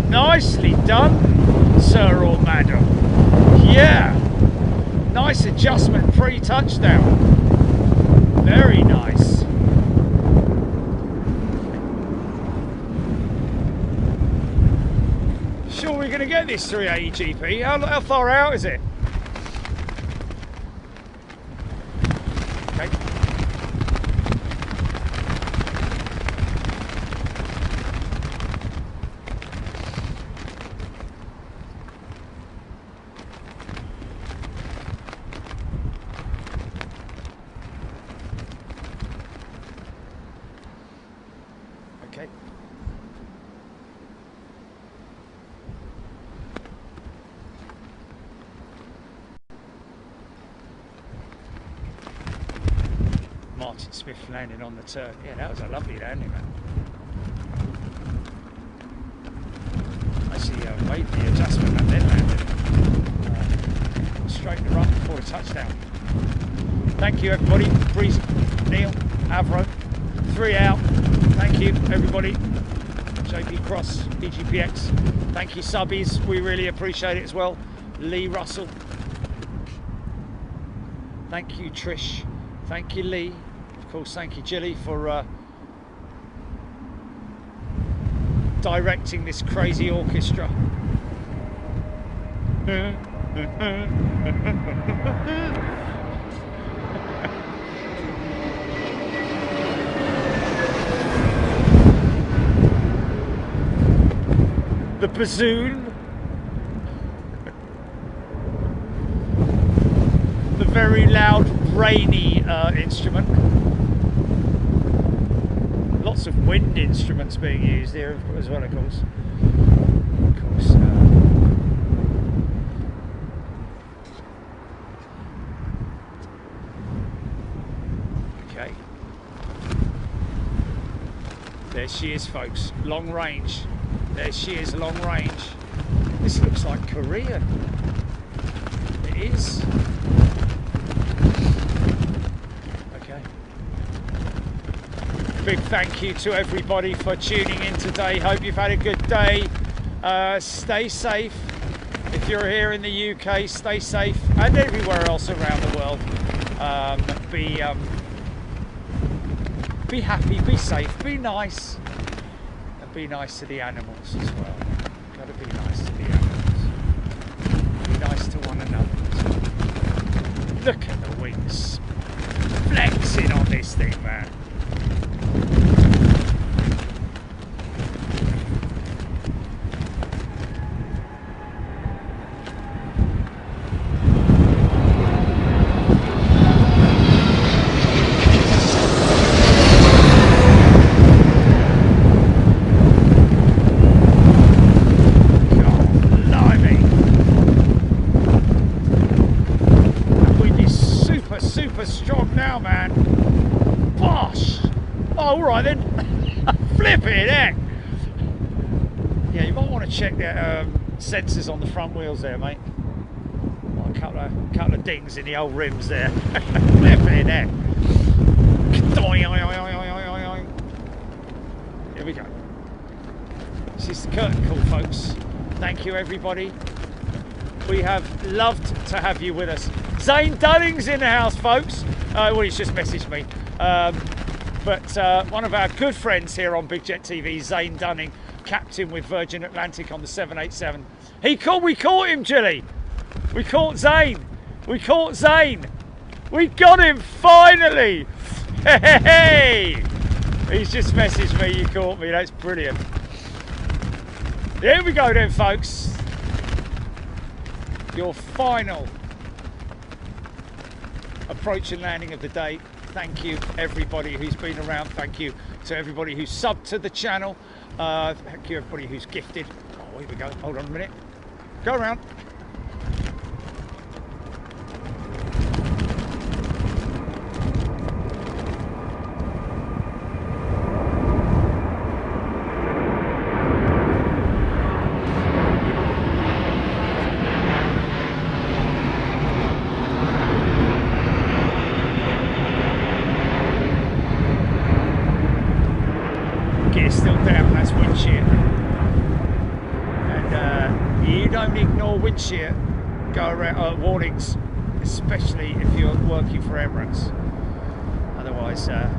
Nicely done, sir or madam. Yeah, nice adjustment pre-touchdown. Very nice. Sure we're going to get this 380 GP? How far out is it? Okay. Martin Smith landing on the turn. Yeah, that was a lovely landing, man. Actually made the adjustment and then landed. Straight the run before a touchdown. Thank you, everybody. Breeze, Neil, Avro, 3 out. Thank you, everybody. JP Cross, EGPX. Thank you, subbies. We really appreciate it as well. Lee Russell. Thank you, Trish. Thank you, Lee. Of course, thank you, Jilly, for directing this crazy orchestra. The bassoon. The very loud, rainy instrument. Lots of wind instruments being used here as well, of course. Okay. There she is, folks. Long range. There she is, long range. This looks like Korean. It is. Okay. Big thank you to everybody for tuning in today. Hope you've had a good day. Stay safe. If you're here in the UK, stay safe, and everywhere else around the world. Be happy, be safe, be nice. Be nice to the animals as well. Gotta be nice to the animals. Be nice to one another as well. Look at the wings. Flexing on this thing, man. Oh, all right then. Flipping heck. Yeah, you might want to check the sensors on the front wheels there, mate. Oh, a couple of dings in the old rims there. Flipping heck. Here we go. This is the curtain call, folks. Thank you, everybody. We have loved to have you with us. Zane Dunning's in the house, folks. Well, he's just messaged me. But one of our good friends here on Big Jet TV, Zane Dunning, captain with Virgin Atlantic on the 787. We caught him, Jilly. We caught Zane. We caught Zane. We got him finally. Hey! He's just messaged me. You caught me. That's brilliant. Here we go then, folks. Your final approach and landing of the day. Thank you everybody who's been around. Thank you to everybody who's subbed to the channel. Thank you everybody who's gifted. Oh, here we go. Hold on a minute. Go around. Still down, that's wind shear. And you don't ignore wind shear go around warnings, especially if you're working for Emirates. Otherwise, wow,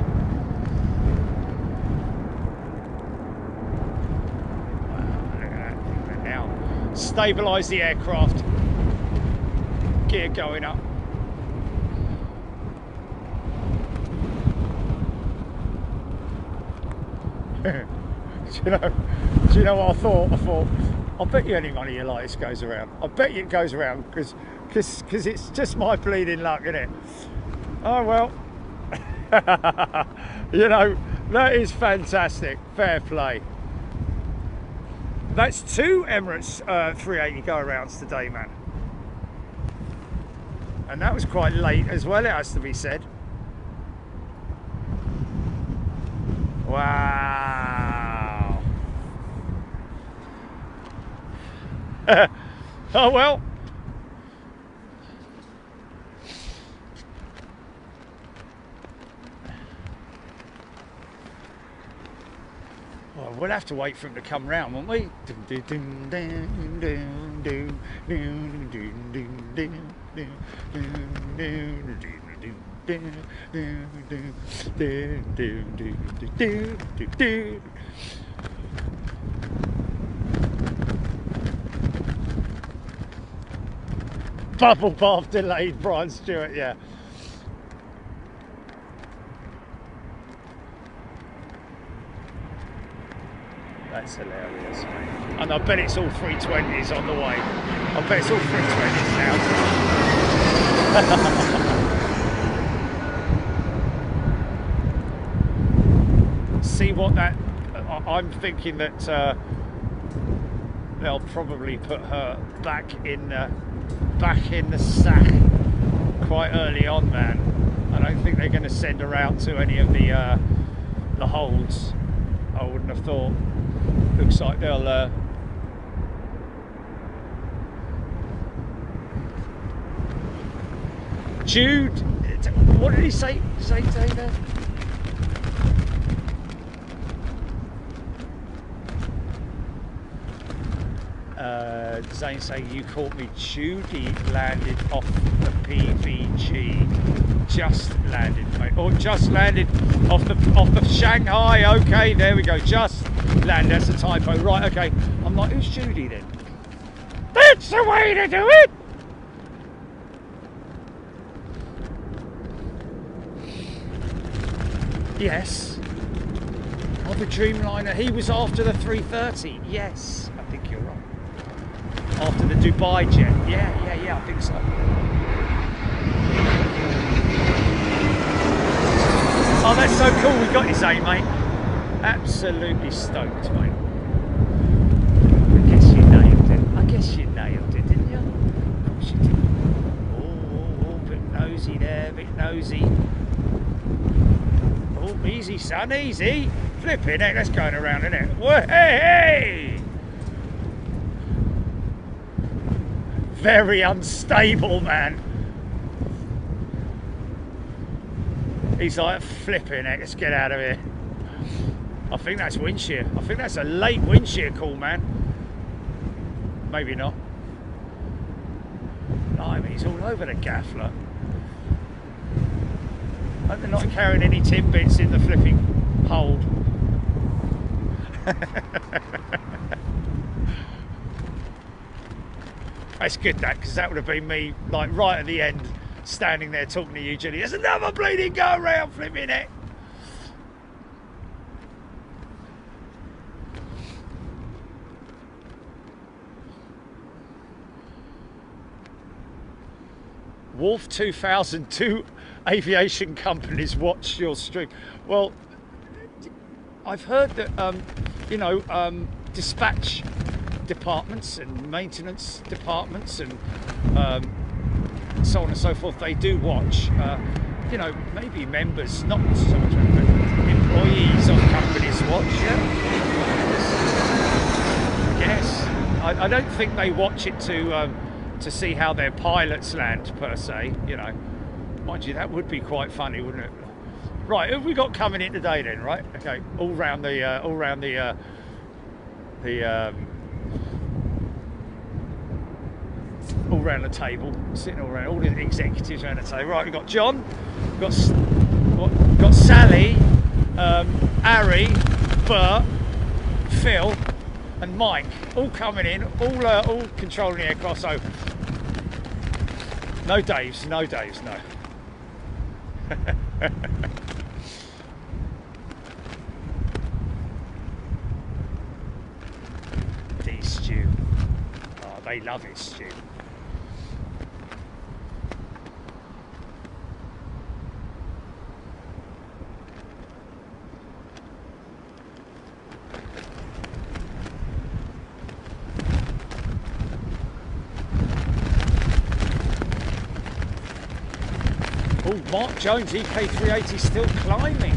look at that. Now, stabilise the aircraft. Gear going up. Do you know what I thought? I bet you any money you like this goes around. I bet you it goes around because it's just my bleeding luck, isn't it? Oh well. You know, that is fantastic. Fair play. That's 2 Emirates 380 go arounds today, man. And that was quite late as well, it has to be said. Wow. Oh well. Well, we'll have to wait for him to come round, won't we? Bubble bath delayed, Brian Stewart, yeah. That's hilarious, mate. And I bet it's all 320s on the way. I bet it's all 320s now. See what that... I'm thinking that they'll probably put her back in the sack quite early on, man. I don't think they're going to send her out to any of the holds. I wouldn't have thought. Looks like they'll Jude, what did he say there? Zane saying you caught me. Judy landed off the PVG. Just landed, mate. Oh, just landed off the Shanghai. Okay, there we go. Just landed. That's a typo. Right. Okay. I'm like, who's Judy then? That's the way to do it. Yes. Oh, the Dreamliner. He was after the 330. Yes, I think you're right. After the Dubai jet. Yeah, I think so. Oh, that's so cool. We got his aim, mate. Absolutely stoked, mate. I guess you nailed it, didn't you? Of course you did. Oh, bit nosy there, bit nosy. Oh, easy, son, easy. Flipping heck, that's going around, isn't it? Whoa, hey, hey! Very unstable, man. He's like, flipping heck, let's get out of here. I think that's wind shear. I think that's a late wind shear call, man. Maybe not. Blimey, he's all over the gaff, look. Hope they're not carrying any timbits in the flipping hold. That's good, that, because that would have been me, like, right at the end, standing there talking to you, Jenny. There's another bleeding go around, flipping it. Wolf 2002 aviation companies watch your stream. Well, I've heard that, you know, dispatch departments and maintenance departments and so on and so forth, they do watch. You know, maybe members, not so much employees of companies watch, yes. I don't think they watch it to see how their pilots land per se, you know. Mind you, that would be quite funny, wouldn't it? Right, who have we got coming in today then, right? Okay, all round the table, sitting all around, all the executives around the table. Right, we've got John, got Sally, Harry, Bert, Phil, and Mike, all coming in, all controlling the aircraft. So no Daves, no. These stew. Oh, they love it, stew. Oh, Mark Jones, EK380 still climbing.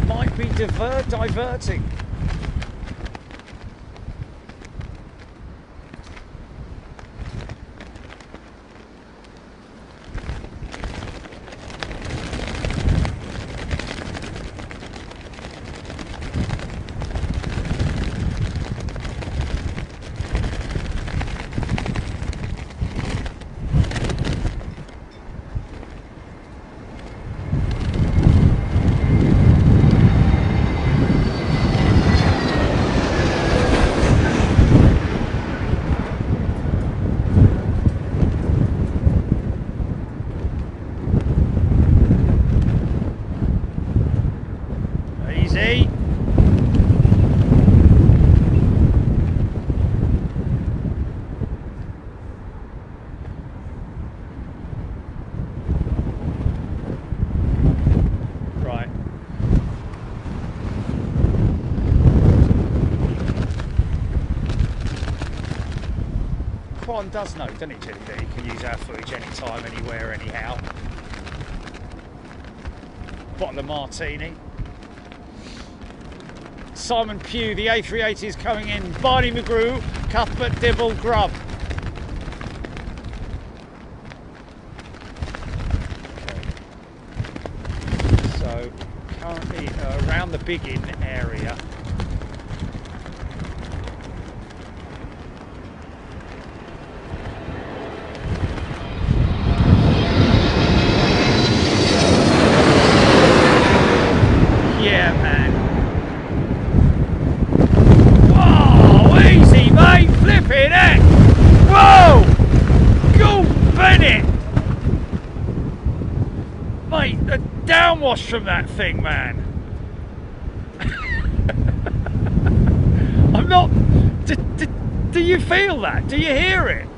Might be diverting. Quan does know, doesn't he, Jenny, that he can use our footage anytime, anywhere, anyhow. Bottle of martini. Simon Pugh, the A380 is coming in. Barney McGrew, Cuthbert Dibble, Grubb. Okay. So, currently around the Big Inn area. Downwash from that thing, man. I'm not. Do you feel that? Do you hear it?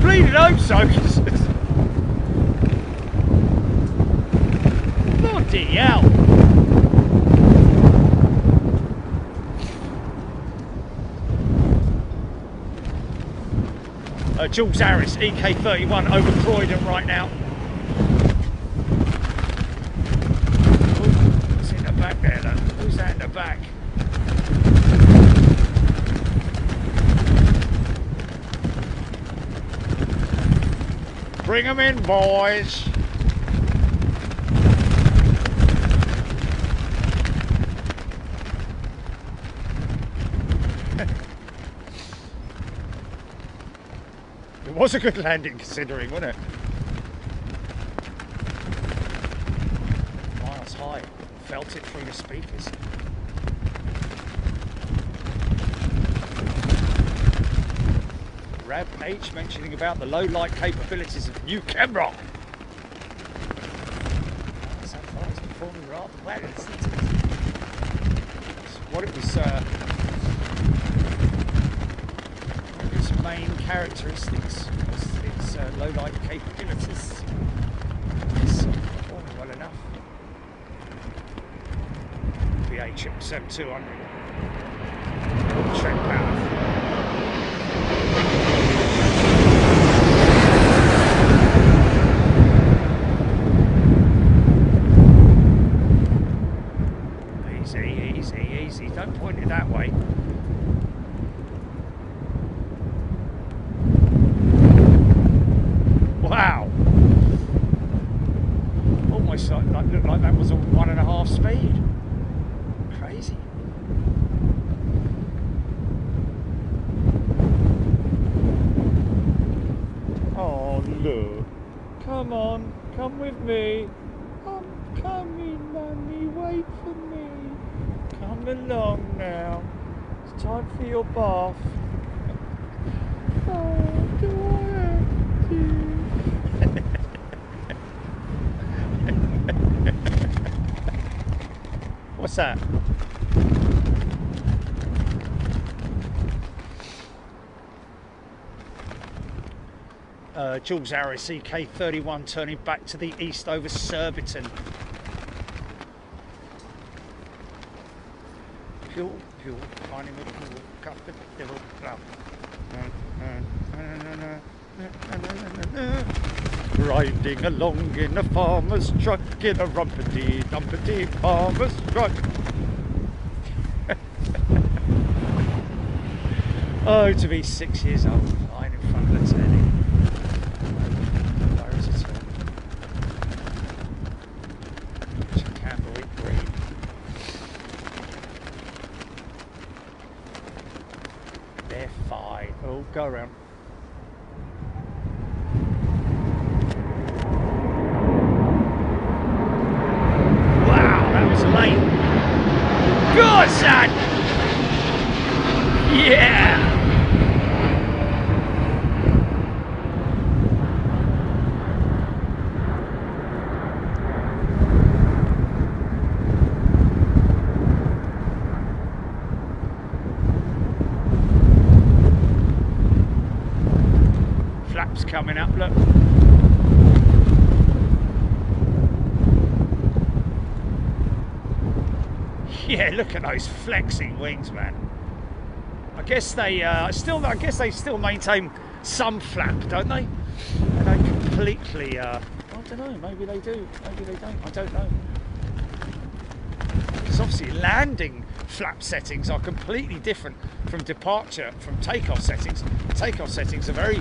Bleeding hope so. Bloody hell. Jules Harris, EK31 over Croydon right now. Bring them in, boys. It was a good landing considering, wasn't it? Miles high. Felt it through the speakers. Rab H mentioning about the low light capabilities of the new camera. So far it's performing rather well. It's what it was. Its main characteristics was its low light capabilities. It's performing well enough. VH 7200. Trek power. Easy, don't point it that way. Wow! Almost looked like that was a 1.5 speed. Crazy. Oh look! Come on, come with me. I'm coming, Mummy. Wait for me. Come along now. It's time for your bath. Oh, do I have to? What's that? Jules Harris, CK31 turning back to the east over Surbiton. Fuel, finding the fuel, cup the devil, riding along in a farmer's truck, in a rumpity-dumpity farmer's truck. Oh, to be 6 years old, lying in front of the telly. Where is it? Candlewick Green. They're fine. Oh, go around. Wow, that was late. Good, son! Yeah! Flaps coming up, look. Yeah, look at those flexing wings, man. I guess they still maintain some flap, don't they? They don't completely. I don't know. Maybe they do. Maybe they don't. I don't know. Because obviously landing flap settings are completely different from takeoff settings. Takeoff settings are very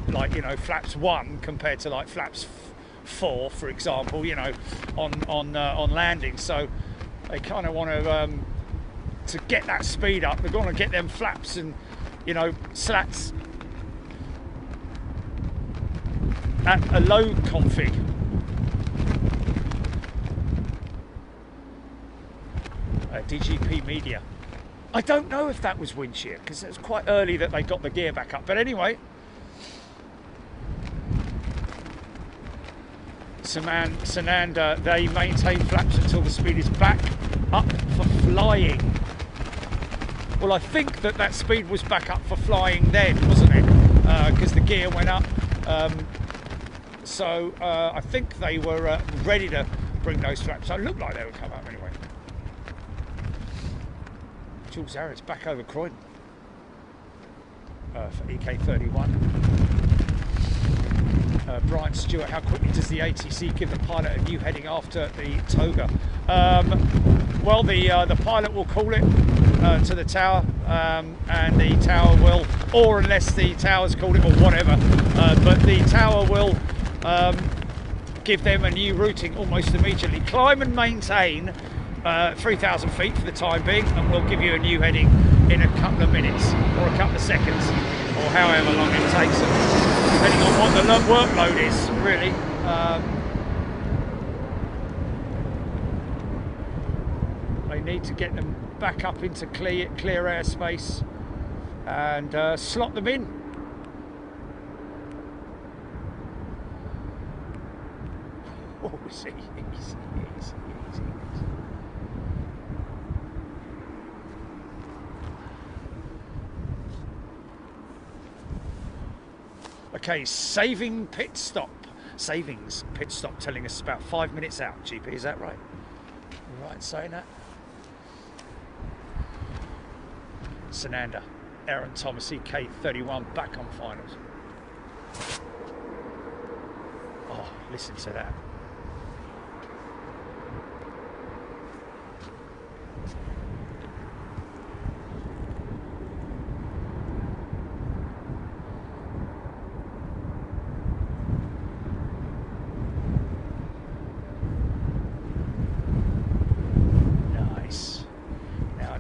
like, you know, flaps 1 compared to like flaps 4, for example. You know, on landing. So they kind of want to get that speed up. They're going to get them flaps and, you know, slats at a low config. DGP Media. I don't know if that was wind shear because it was quite early that they got the gear back up. But anyway, Sananda, they maintain flaps until the speed is back up for flying. Well, I think that speed was back up for flying then, wasn't it? Because the gear went up. So I think they were ready to bring those flaps. So it looked like they would come up anyway. Jules Harris back over Croydon for EK31. Brian Stewart, how quickly does the ATC give the pilot a new heading after the toga? Well, the pilot will call it to the tower, and the tower will, or unless the tower's called it or whatever, but the tower will give them a new routing almost immediately. Climb and maintain 3,000 feet for the time being, and we'll give you a new heading in a couple of minutes or a couple of seconds, or however long it takes them, depending on what the workload is, really. They need to get them back up into clear airspace and slot them in. Oh, easy. Okay, savings pit stop telling us about 5 minutes out. GP, is that right? You right in saying that? Sananda, Aaron Thomas, EK31 back on finals. Oh, listen to that.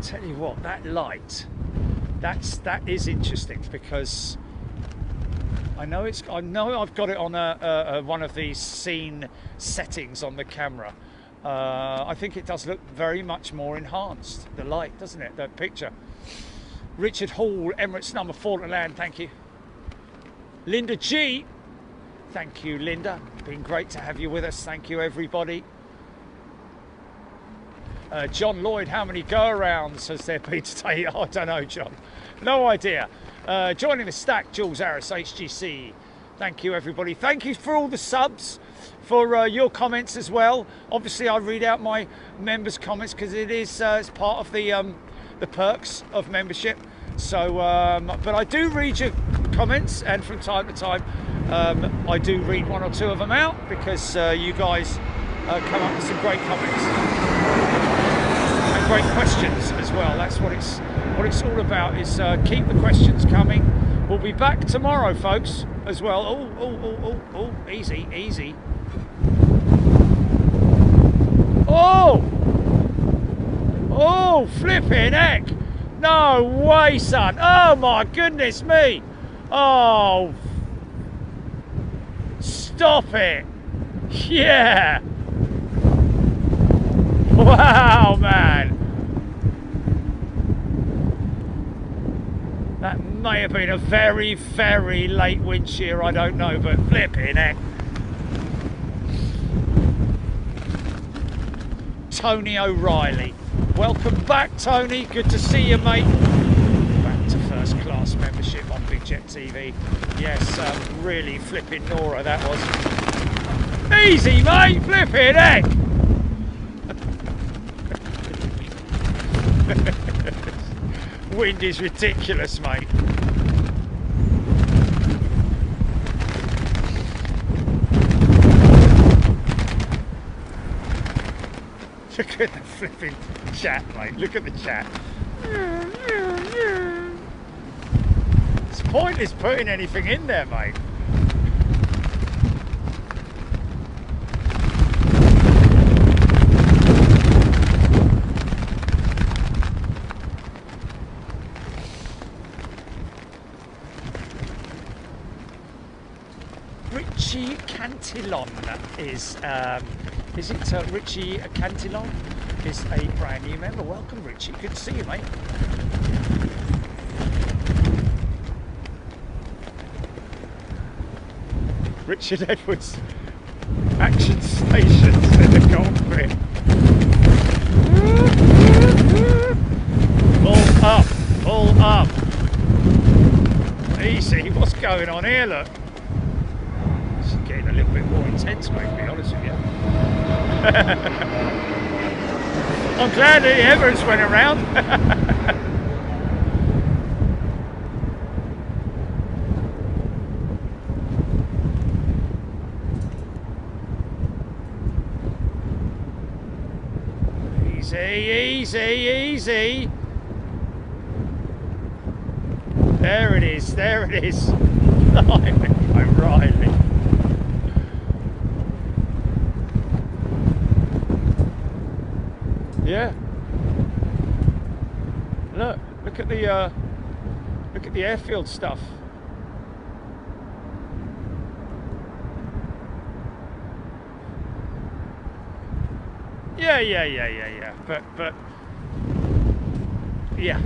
Tell you what, that light, that is interesting, because I know I've got it on a one of these scene settings on the camera. I think it does look very much more enhanced, the light, doesn't it, the picture. Richard Hall, Emirates number 4 to land, thank you. Linda G, thank you Linda, been great to have you with us, thank you everybody. John Lloyd, how many go-arounds has there been today? Oh, I don't know, John. No idea. Joining the stack, Jules Harris, HGC. Thank you, everybody. Thank you for all the subs, for your comments as well. Obviously, I read out my members' comments because it is it's part of the perks of membership. So, but I do read your comments, and from time to time, I do read one or two of them out because you guys come up with some great comments. Great questions as well. That's what it's all about, is keep the questions coming. We'll be back tomorrow, folks, as well. Oh, easy. Oh, flipping heck. No way, son. Oh my goodness me. Oh, stop it. Yeah. Wow, man. That may have been a very, very late wind shear, I don't know, but flipping heck. Tony O'Reilly. Welcome back, Tony. Good to see you, mate. Back to first class membership on Big Jet TV. Yes, really flipping Nora, that was. Easy, mate. Flipping heck. Wind is ridiculous, mate. Look at the flipping chat, mate. Look at the chat. It's pointless putting anything in there, mate. Richie Cantillon is it Richie Cantillon is a brand new member. Welcome, Richie. Good to see you, mate. Richard Edwards, action stations in the cockpit. Pull up. Easy. What's going on here? Look. Getting a little bit more intense, mate, to be honest with you. I'm glad the Emirates went around. Easy. There it is, there it is. O'Reilly. Yeah. Look at the airfield stuff. Yeah. But yeah.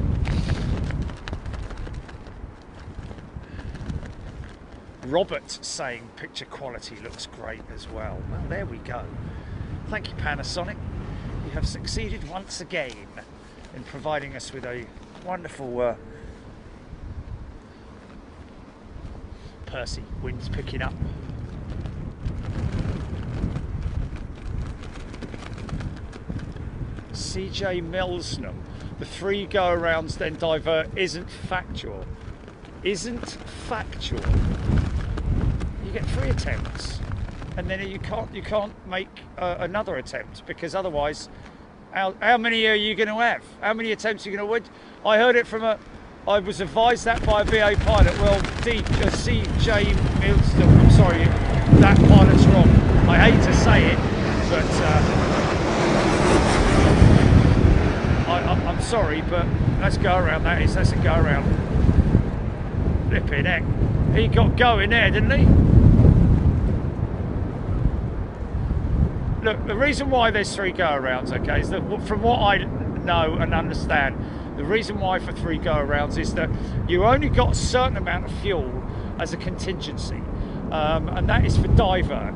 Robert saying picture quality looks great as well. Well, there we go. Thank you, Panasonic. You have succeeded once again in providing us with a wonderful Percy, wind's picking up. CJ Melsnam, the 3 go-arounds then divert isn't factual. Isn't factual. You get 3 attempts, and then you can't make another attempt, because otherwise, how many are you going to have? How many attempts are you going to win? I heard it from I was advised that by a BA pilot. Well, CJ Melsnam, I'm sorry, that pilot's wrong. I hate to say it, but. I'm sorry, but let's go around. That's a go around. Flipping heck. He got going there, didn't he? Look, the reason why there's 3 go arounds, okay, is that from what I know and understand, the reason why for 3 go arounds is that you only got a certain amount of fuel as a contingency, and that is for divert.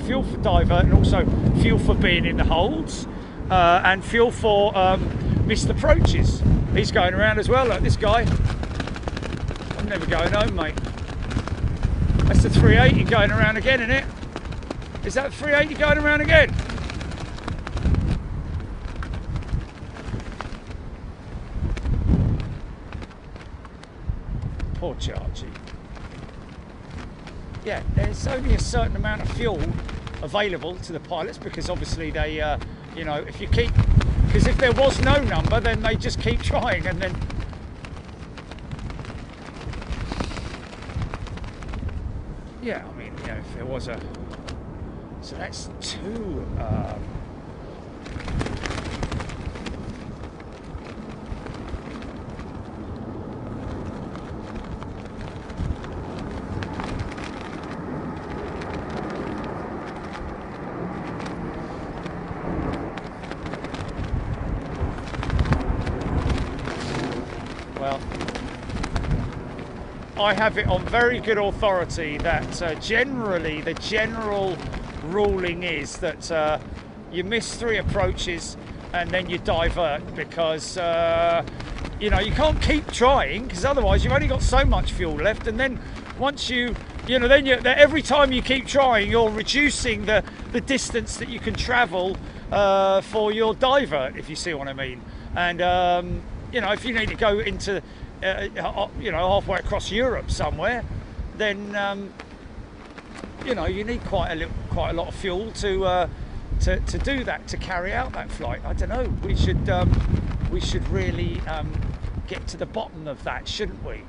Fuel for divert, and also fuel for being in the holds, and fuel for missed approaches. He's going around as well, like this guy. I'm never going home, mate. That's the 380 going around again, isn't it? Is that 380 going around again? Poor Chargy. Yeah, there's only a certain amount of fuel available to the pilots, because obviously they, you know, if you keep, because if there was no number, then they just keep trying, and then yeah, I mean, you know, if there was a, so that's 2 well, I have it on very good authority that generally the general ruling is that you miss 3 approaches and then you divert, because you know, you can't keep trying, because otherwise you've only got so much fuel left, and then once you know, then every time you keep trying, you're reducing the distance that you can travel for your divert, if you see what I mean. And you know, if you need to go into you know, halfway across Europe somewhere, then you know, you need quite a lot of fuel to do that, to carry out that flight. I don't know. We should really get to the bottom of that, shouldn't we?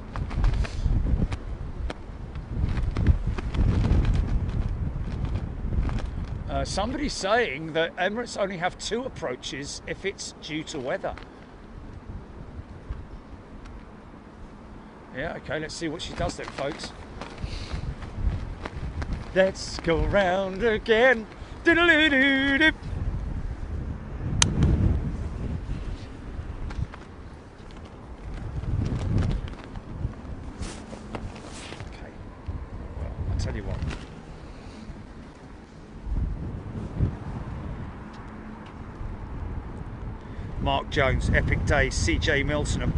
Somebody's saying that Emirates only have 2 approaches if it's due to weather. Yeah, okay, let's see what she does then, folks. Let's go round again. Doodle-doo-doo-doo. Okay, well, I'll tell you what. Mark Jones, epic day, CJ Miltonham.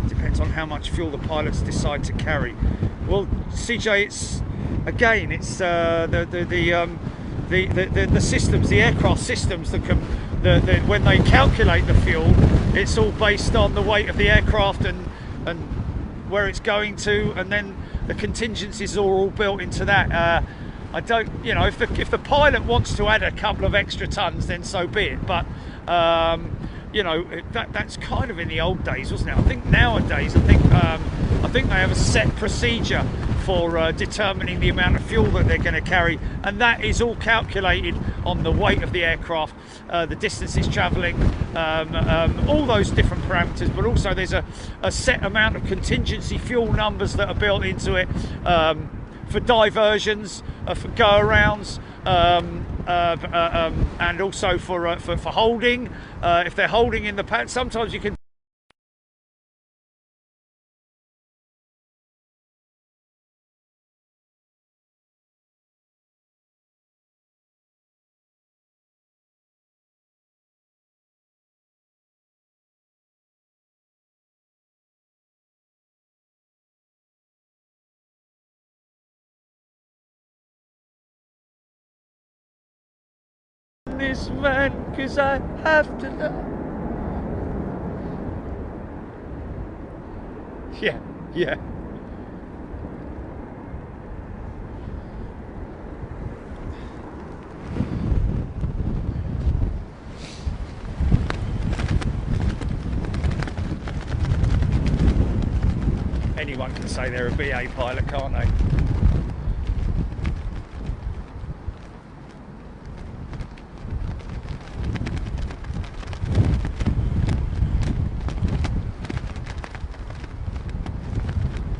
Depends on how much fuel the pilots decide to carry. Well, CJ, it's again, it's the systems, the aircraft systems that can, when they calculate the fuel, it's all based on the weight of the aircraft and where it's going to, and then the contingencies are all built into that. I don't, you know, if the pilot wants to add a couple of extra tons, then so be it. But you know, that's kind of in the old days, wasn't it? I think nowadays, I think they have a set procedure for determining the amount of fuel that they're going to carry, and that is all calculated on the weight of the aircraft, the distance it's travelling, all those different parameters. But also there's a set amount of contingency fuel numbers that are built into it for diversions, for go-arounds, and also for holding. If they're holding in the pad, sometimes you can. This man, 'cause I have to know. Yeah, yeah. Anyone can say they're a BA pilot, can't they?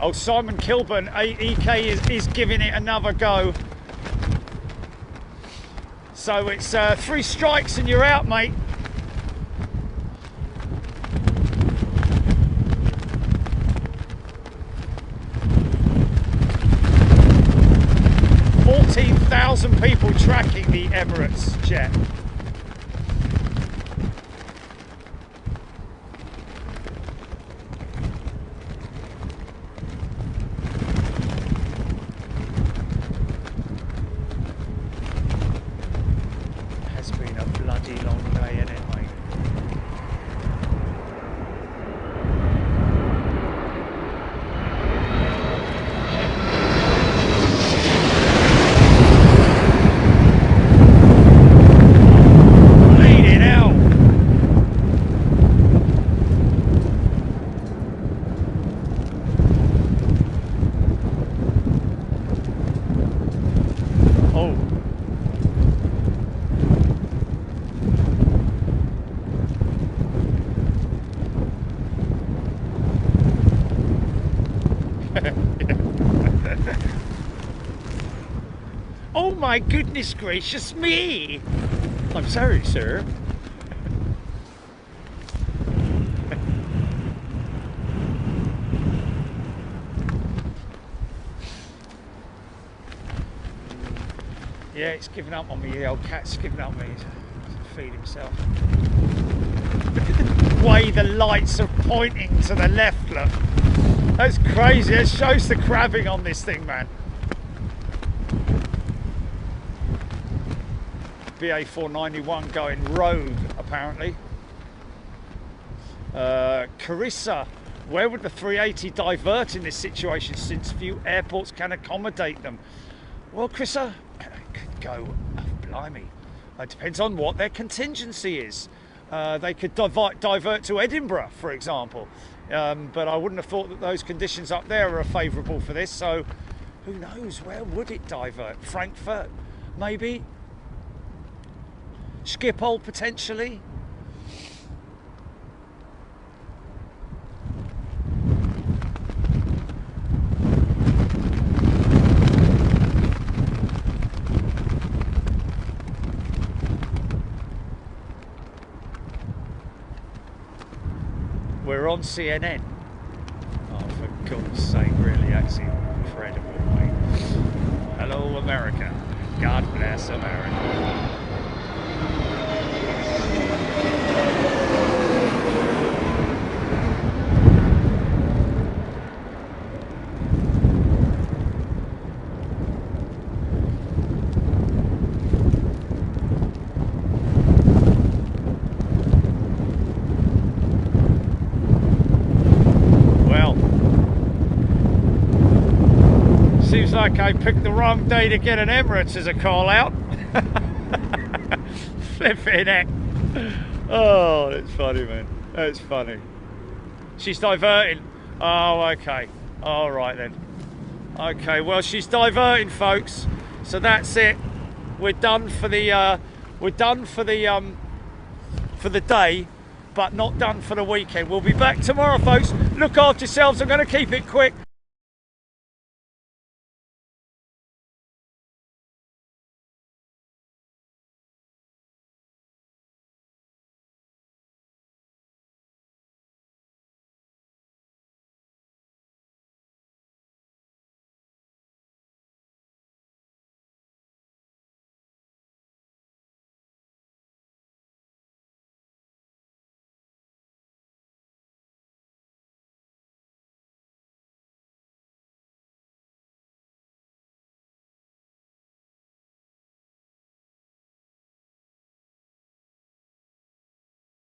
Oh, Simon Kilburn, EK is giving it another go. So it's 3 strikes and you're out, mate. "14,000 people tracking the Emirates jet." Oh my goodness gracious me! I'm sorry, sir. Yeah, it's given up on me, the old cat's given up on me to feed himself. Look at the way the lights are pointing to the left, look. That's crazy, it shows the crabbing on this thing, man. BA 491 going rogue, apparently. Carissa, where would the 380 divert in this situation since few airports can accommodate them? Well, Carissa, it could go, blimey. It depends on what their contingency is. They could divert to Edinburgh, for example. But I wouldn't have thought that those conditions up there are favourable for this, so who knows, where would it divert? Frankfurt, maybe? Schiphol, potentially? We're on CNN. Oh, for God's sake, really, that's incredible, mate. Hello, America. God bless America. Seems like I picked the wrong day to get an Emirates as a call out. Flipping heck. Oh, that's funny, man. That's funny. She's diverting. Oh, okay. All right then. Okay, well she's diverting, folks. So that's it. We're done for the day, but not done for the weekend. We'll be back tomorrow, folks. Look after yourselves. I'm going to keep it quick.